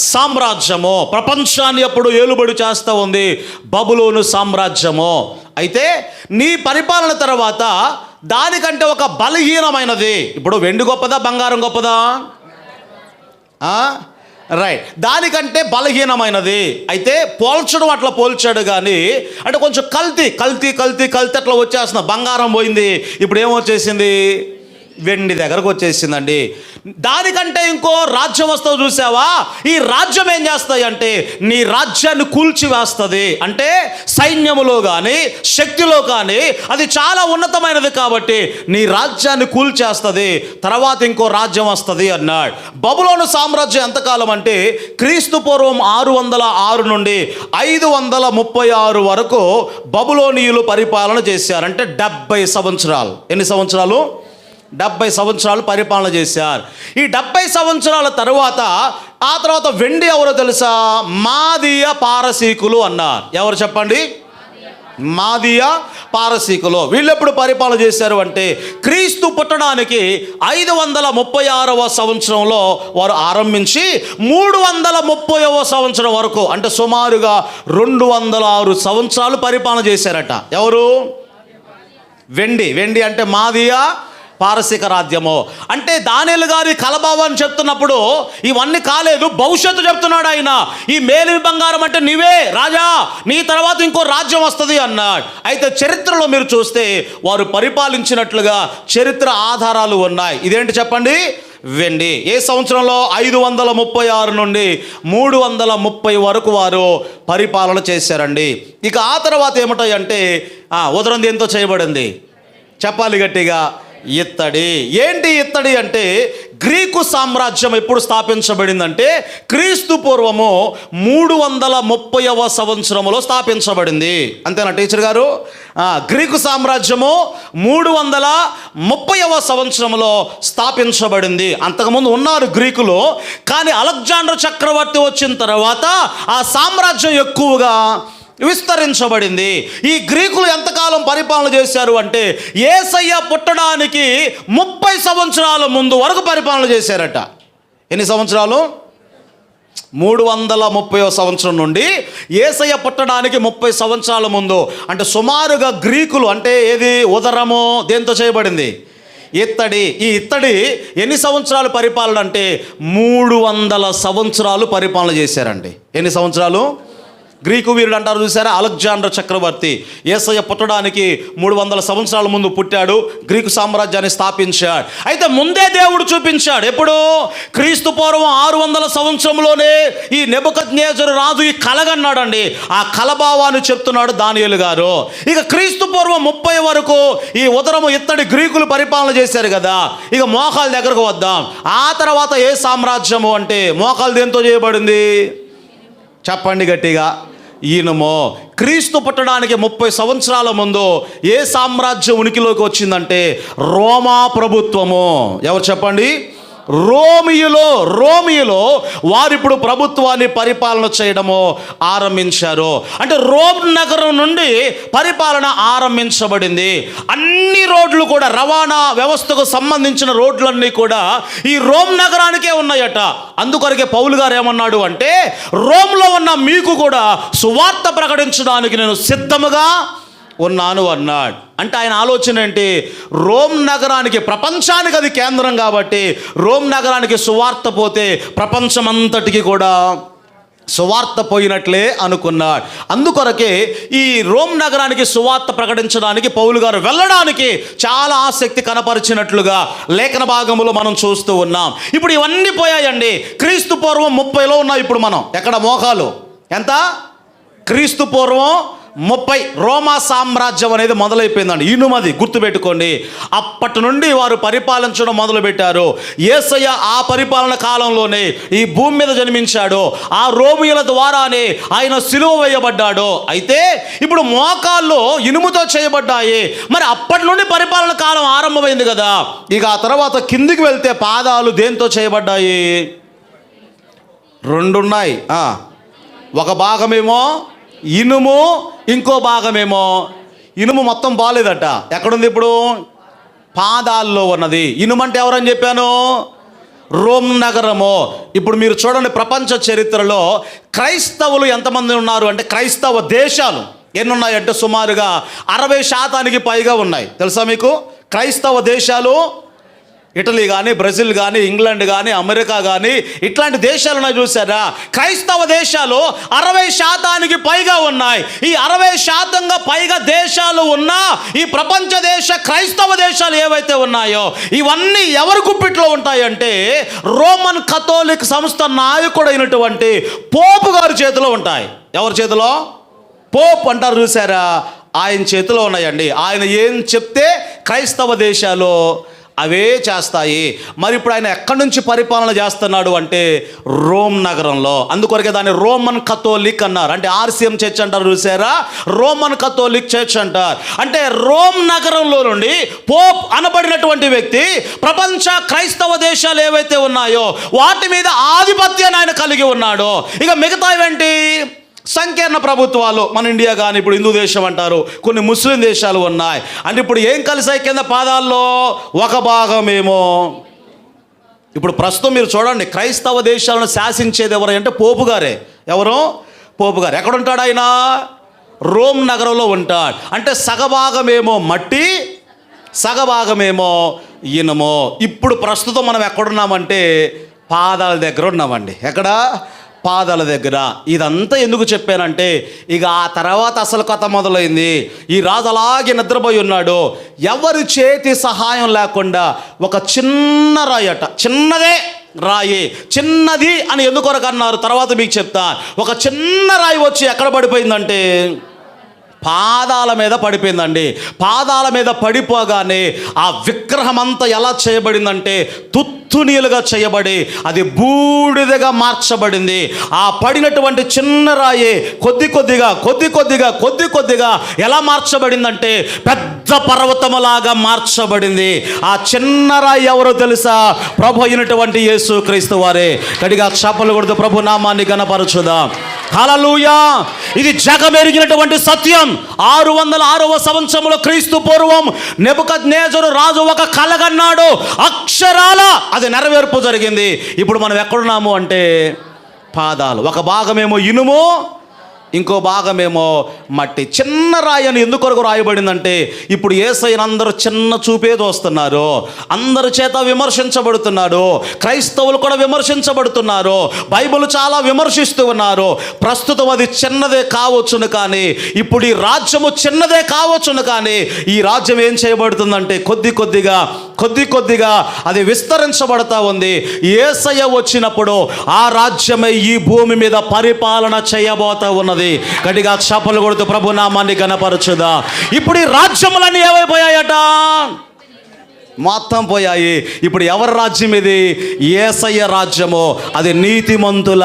సామ్రాజ్యము. ప్రపంచాన్ని అప్పుడు ఏలుబడి చేస్తూ ఉంది బబులోను సామ్రాజ్యము. అయితే నీ పరిపాలన తర్వాత దానికంటే ఒక బలహీనమైనది. ఇప్పుడు వెండి గొప్పదా, బంగారం గొప్పదా? రైట్, దానికంటే బలహీనమైనది. అయితే పోల్చడం అట్లా పోల్చాడు కానీ, అంటే కొంచెం కల్తీ అట్లా వచ్చేస్తున్నా. బంగారం పోయింది, ఇప్పుడు ఏమొచ్చేసింది? వెండి దగ్గరకు వచ్చేసిందండి. దానికంటే ఇంకో రాజ్యం వస్తావు చూసావా? ఈ రాజ్యం ఏం చేస్తాయి అంటే నీ రాజ్యాన్ని కూల్చివేస్తుంది. అంటే సైన్యములో కానీ శక్తిలో కానీ అది చాలా ఉన్నతమైనది కాబట్టి నీ రాజ్యాన్ని కూల్చేస్తుంది. తర్వాత ఇంకో రాజ్యం వస్తుంది అన్నాడు. బబులోను సామ్రాజ్యం ఎంతకాలం అంటే క్రీస్తు పూర్వం 606 నుండి 536 వరకు బబులోనీయులు పరిపాలన చేశారు. అంటే 70 సంవత్సరాలు. ఎన్ని సంవత్సరాలు? 70 సంవత్సరాలు పరిపాలన చేశారు. ఈ 70 సంవత్సరాల తర్వాత ఆ తర్వాత వెండి ఎవరో తెలుసా? మాదీయ పారసీకులు అన్నారు. ఎవరు చెప్పండి? మాదీయ పారసీకులు. వీళ్ళెప్పుడు పరిపాలన చేశారు అంటే క్రీస్తు పుట్టడానికి 536వ సంవత్సరంలో వారు ఆరంభించి 330వ సంవత్సరం వరకు, అంటే సుమారుగా 206 సంవత్సరాలు పరిపాలన చేశారట. ఎవరు? వెండి అంటే మాదీయ పారసీక రాజ్యము. అంటే దానియేలు గారి కలభావాన్ని చెప్తున్నప్పుడు ఇవన్నీ కాలేదు, భవిష్యత్తు చెప్తున్నాడు ఆయన. ఈ మేలిమి బంగారం అంటే నీవే రాజా, నీ తర్వాత ఇంకో రాజ్యం వస్తుంది అన్నాడు. అయితే చరిత్రలో మీరు చూస్తే వారు పరిపాలించినట్లుగా చరిత్ర ఆధారాలు ఉన్నాయి. ఇదేంటి చెప్పండి? వెండి. ఏ సంవత్సరంలో? 536 నుండి 330 వరకు వారు పరిపాలన చేశారండి. ఇక ఆ తర్వాత ఏమిటాయంటే ఉదరం దేంతో చేయబడింది? చెప్పాలి గట్టిగా. ఇత్తడి. ఏంటి ఇత్తడి అంటే గ్రీకు సామ్రాజ్యం ఎప్పుడు స్థాపించబడిందంటే క్రీస్తు పూర్వము 330వ సంవత్సరంలో స్థాపించబడింది. అంతేనా టీచర్ గారు? గ్రీకు సామ్రాజ్యము 330వ సంవత్సరంలో స్థాపించబడింది. అంతకుముందు ఉన్నారు గ్రీకులు, కానీ అలెగ్జాండర్ చక్రవర్తి వచ్చిన తర్వాత ఆ సామ్రాజ్యం ఎక్కువగా విస్తరించబడింది. ఈ గ్రీకులు ఎంతకాలం పరిపాలన చేశారు అంటే యేసయ్య పుట్టడానికి 30 సంవత్సరాల ముందు వరకు పరిపాలన చేశారట. ఎన్ని సంవత్సరాలు? 330వ సంవత్సరం నుండి యేసయ్య పుట్టడానికి 30 సంవత్సరాల ముందు. అంటే సుమారుగా గ్రీకులు అంటే ఏది? ఉదరము దేంతో చేయబడింది? ఇత్తడి. ఈ ఇత్తడి ఎన్ని సంవత్సరాలు పరిపాలన అంటే 300 సంవత్సరాలు పరిపాలన చేశారండి. ఎన్ని సంవత్సరాలు? గ్రీకు వీరుడు అంటారు చూసారా, అలెగ్జాండర్ చక్రవర్తి యేసయ్య పుట్టడానికి 300 సంవత్సరాల ముందు పుట్టాడు, గ్రీకు సామ్రాజ్యాన్ని స్థాపించాడు. అయితే ముందే దేవుడు చూపించాడు. ఎప్పుడు? క్రీస్తు పూర్వం 600 సంవత్సరంలోనే ఈ నెబుకద్నెజరు రాజు ఈ కలగన్నాడండి. ఆ కలభావాన్ని చెప్తున్నాడు దానియేలు గారు. ఇక క్రీస్తు పూర్వం 30 వరకు ఈ ఉదరము ఇత్తడి గ్రీకులు పరిపాలన చేశారు కదా. ఇక మోకాల దగ్గరకు వద్దాం. ఆ తర్వాత ఏ సామ్రాజ్యము అంటే మోకాలు దేంతో చేయబడింది? చెప్పండి గట్టిగా. ఇనుము. క్రీస్తు పుట్టడానికి 30 సంవత్సరాల ముందు ఏ సామ్రాజ్యం ఉనికిలోకి వచ్చిందంటే రోమా ప్రభుత్వము. ఎవరు చెప్పండి? రోమియులో వారిప్పుడు ప్రభుత్వాన్ని పరిపాలన చేయడము ఆరంభించారు. అంటే రోమ్ నగరం నుండి పరిపాలన ఆరంభించబడింది. అన్ని రోడ్లు కూడా, రవాణా వ్యవస్థకు సంబంధించిన రోడ్లన్నీ కూడా ఈ రోమ్ నగరానికే ఉన్నాయట. అందుకొరకే పౌలు గారు ఏమన్నాడు అంటే రోమ్లో ఉన్న మీకు కూడా సువార్త ప్రకటించడానికి నేను సిద్ధముగా ఉన్నాను అన్నాడు. అంటే ఆయన ఆలోచన ఏంటి? రోమ్ నగరానికి, ప్రపంచానికి అది కేంద్రం కాబట్టి రోమ్ నగరానికి సువార్త పోతే ప్రపంచమంతటికి కూడా సువార్త పోయినట్లే అనుకున్నాడు. అందుకొరకే ఈ రోమ్ నగరానికి సువార్త ప్రకటించడానికి పౌలు గారు వెళ్ళడానికి చాలా ఆసక్తి కనపరిచినట్లుగా లేఖన భాగములో మనం చూస్తూ ఉన్నాం. ఇప్పుడు ఇవన్నీ పోయాయండి. క్రీస్తు పూర్వం 30లో ఉన్నాం ఇప్పుడు మనం. ఎక్కడ మోకాలు ఎంత? క్రీస్తు పూర్వం 30 రోమా సామ్రాజ్యం అనేది మొదలైపోయిందండి. ఇనుమది గుర్తుపెట్టుకోండి. అప్పటి నుండి వారు పరిపాలించడం మొదలుపెట్టారు. యేసయ్య ఆ పరిపాలన కాలంలోనే ఈ భూమి మీద జన్మించాడు. ఆ రోమియుల ద్వారానే ఆయన సిలువ వేయబడ్డాడు. అయితే ఇప్పుడు మోకాళ్ళు ఇనుముతో చేయబడ్డాయి. మరి అప్పటి నుండి పరిపాలన కాలం ఆరంభమైంది కదా. ఇక ఆ తర్వాత కిందికి వెళ్తే పాదాలు దేంతో చేయబడ్డాయి? 2 ఉన్నాయి. ఒక భాగమేమో ఇనుము, ఇంకో భాగమేమో ఇనుము మొత్తం బాలేదట. ఎక్కడుంది ఇప్పుడు? పాదాల్లో ఉన్నది. ఇనుము అంటే ఎవరని చెప్పాను? రోమ్ నగరము. ఇప్పుడు మీరు చూడండి, ప్రపంచ చరిత్రలో క్రైస్తవులు ఎంతమంది ఉన్నారు అంటే, క్రైస్తవ దేశాలు ఎన్ని ఉన్నాయంటే సుమారుగా 60% పైగా ఉన్నాయి. తెలుసా మీకు? క్రైస్తవ దేశాలు ఇటలీ కానీ, బ్రెజిల్ కానీ, ఇంగ్లాండ్ కానీ, అమెరికా కానీ, ఇట్లాంటి దేశాలను చూసారా? క్రైస్తవ దేశాలు 60% పైగా ఉన్నాయి. ఈ 60% పైగా దేశాలు ఉన్న ఈ ప్రపంచ దేశ క్రైస్తవ దేశాలు ఏవైతే ఉన్నాయో ఇవన్నీ ఎవరి గుప్పిట్లో ఉంటాయంటే రోమన్ కథోలిక్ సంస్థ నాయకుడైనటువంటి పోపు గారి చేతిలో ఉంటాయి. ఎవరి చేతిలో? పోప్ అంటారు చూసారా? ఆయన చేతిలో ఉన్నాయండి. ఆయన ఏం చెప్తే క్రైస్తవ దేశాలు అవే చేస్తాయి. మరి ఇప్పుడు ఆయన ఎక్కడి నుంచి పరిపాలన చేస్తున్నాడు అంటే రోమ్ నగరంలో. అందుకొరకే దాన్ని రోమన్ కథోలిక్ అన్నారు. అంటే RCM చర్చ్ అంటారు చూసారా? రోమన్ కథోలిక్ చర్చ్ అంటారు. అంటే రోమ్ నగరంలో నుండి పోప్ అనబడినటువంటి వ్యక్తి ప్రపంచ క్రైస్తవ దేశాలు ఏవైతే ఉన్నాయో వాటి మీద ఆధిపత్యాన్ని ఆయన కలిగి ఉన్నాడు. ఇక మిగతా ఏంటి? సంకీర్ణ ప్రభుత్వాలు. మన ఇండియా కానీ ఇప్పుడు హిందూ దేశం అంటారు, కొన్ని ముస్లిం దేశాలు ఉన్నాయి. అంటే ఇప్పుడు ఏం కలిసాయి కింద పాదాల్లో? ఒక భాగమేమో. ఇప్పుడు ప్రస్తుతం మీరు చూడండి, క్రైస్తవ దేశాలను శాసించేది ఎవరు అంటే పోపు గారే. ఎవరు? పోపు గారు. ఎక్కడుంటాడు ఆయన? రోమ్ నగరంలో ఉంటాడు. అంటే సగభాగమేమో మట్టి, సగభాగమేమో ఇనుము. ఇప్పుడు ప్రస్తుతం మనం ఎక్కడున్నామంటే పాదాల దగ్గర ఉన్నామండి. ఎక్కడ? పాదాల దగ్గర. ఇదంతా ఎందుకు చెప్పానంటే ఇక ఆ తర్వాత అసలు కథ మొదలైంది. ఈ రాజు అలాగే నిద్రపోయి ఉన్నాడు. ఎవరి చేతి సహాయం లేకుండా ఒక చిన్న రాయట, చిన్నదే రాయి, చిన్నది అని ఎందుకొరకు అన్నారు తర్వాత మీకు చెప్తా. ఒక చిన్న రాయి వచ్చి ఎక్కడ పడిపోయిందంటే పాదాల మీద పడిపోయిందండి. పాదాల మీద పడిపోగానే ఆ విగ్రహం అంతా ఎలా చేయబడిందంటే తుత్తునీలుగా చేయబడి అది బూడిదగా మార్చబడింది. ఆ పడినటువంటి చిన్న రాయి కొద్ది కొద్దిగా ఎలా మార్చబడిందంటే పెద్ద పర్వతములాగా మార్చబడింది. ఆ చిన్న రాయి ఎవరో తెలుసా? ప్రభు అయినటువంటి యేసు క్రీస్తు వారే. గట్టిగా చప్పలు కొడుతూ ప్రభు నామాన్ని ఘనపరచుదాం. హల్లెలూయా. ఇది జగమెరిగినటువంటి సత్యం. 606వ సంవత్సరంలో క్రీస్తు పూర్వం నెబుకద్నెజరు రాజు ఒక కలగన్నాడు. అక్షరాల అది నెరవేర్పు జరిగింది. ఇప్పుడు మనం ఎక్కడున్నాము అంటే పాదాలు. ఒక భాగమేమో ఇనుము, ఇంకో భాగమేమో మట్టి. చిన్న రాయి అని ఎందుకొరకు రాయబడిందంటే ఇప్పుడు యేసయ్యను అందరూ చిన్న చూపే చూస్తున్నారు. అందరి చేత విమర్శించబడుతున్నాడు. క్రైస్తవులు కూడా విమర్శించబడుతున్నారు. బైబిల్ చాలా విమర్శిస్తూ ఉన్నారు. ప్రస్తుతం అది చిన్నదే కావచ్చును, కానీ ఇప్పుడు ఈ రాజ్యము చిన్నదే కావచ్చును, కానీ ఈ రాజ్యం ఏం చేయబడుతుందంటే కొద్ది కొద్దిగా అది విస్తరించబడతా ఉంది. యేసయ్య వచ్చినప్పుడు ఆ రాజ్యమే ఈ భూమి మీద పరిపాలన చేయబోతా ఉన్నది. గట్టిగా చప్పలు కొడుతూ ప్రభు నామాన్ని ఘనపరచుదా. ఇప్పుడు ఈ రాజ్యములన్నీ ఏమైపోయాయట? మొత్తం పోయాయి. ఇప్పుడు ఎవరి రాజ్యం ఇది? యేసయ్య రాజ్యము. అది నీతిమంతుల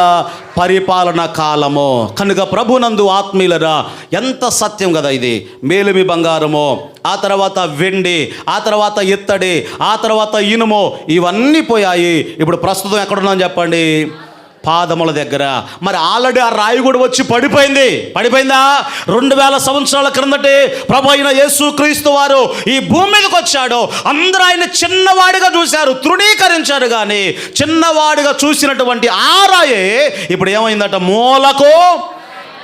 పరిపాలన కాలము. కనుక ప్రభునందు ఆత్మీయులరా, ఎంత సత్యం కదా ఇది. మేలిమి బంగారము, ఆ తర్వాత వెండి, ఆ తర్వాత ఇత్తడి, ఆ తర్వాత ఇనుము, ఇవన్నీ పోయాయి. ఇప్పుడు ప్రస్తుతం ఎక్కడున్నాం చెప్పండి? పాదముల దగ్గర. మరి ఆల్రెడీ ఆ రాయి కూడా వచ్చి పడిపోయిందా? 2000 సంవత్సరాల క్రిందటే ప్రభు అయిన యేసు క్రీస్తు వారు ఈ భూమి మీదకి వచ్చాడు. అందరూ ఆయన చిన్నవాడిగా చూశారు, తృణీకరించారు. కానీ చిన్నవాడిగా చూసినటువంటి ఆ రాయే ఇప్పుడు ఏమైందట? మూలకు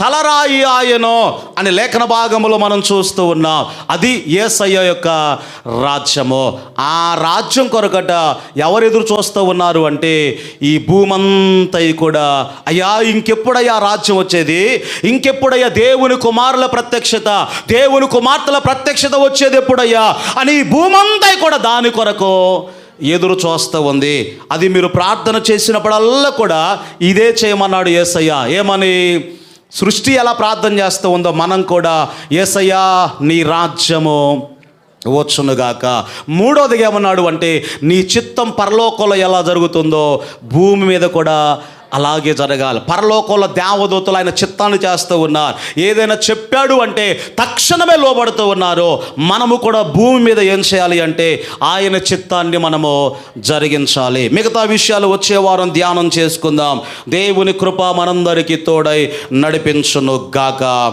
తలరాయి ఆయను అని లేఖన భాగములో మనం చూస్తూ ఉన్నాం. అది యేసయ్య యొక్క రాజ్యము. ఆ రాజ్యం కొరకట ఎవరు ఎదురు చూస్తూ ఉన్నారు అంటే ఈ భూమంతా కూడా, అయ్యా ఇంకెప్పుడయ్యా రాజ్యం వచ్చేది, ఇంకెప్పుడయ్యా దేవుని కుమారుల ప్రత్యక్షత, దేవుని కుమార్తెల ప్రత్యక్షత వచ్చేది ఎప్పుడయ్యా అని ఈ భూమంతా కూడా దాని కొరకు ఎదురు చూస్తూ ఉంది. అది మీరు ప్రార్థన చేసినప్పుడల్లా కూడా ఇదే చేయమన్నాడు యేసయ్య. ఏమని? సృష్టి ఎలా ప్రార్థన చేస్తూ ఉందో మనం కూడా యేసయ్యా నీ రాజ్యము వచ్చునుగాక. మూడోదిగా ఏమన్నాడు అంటే నీ చిత్తం పరలోకంలో ఎలా జరుగుతుందో భూమి మీద కూడా అలాగే జరగాలి. పరలోకంలో దేవదూతలు ఆయన చిత్తాన్ని చేస్తూ ఉన్నారు. ఏదైనా చెప్పాడు అంటే తక్షణమే లోబడుతూ ఉన్నారు. మనము కూడా భూమి మీద ఏం చేయాలి అంటే ఆయన చిత్తాన్ని మనము జరిగించాలి. మిగతా విషయాలు వచ్చే వారం ధ్యానం చేసుకుందాం. దేవుని కృప మనందరికీ తోడై నడిపించును గాక.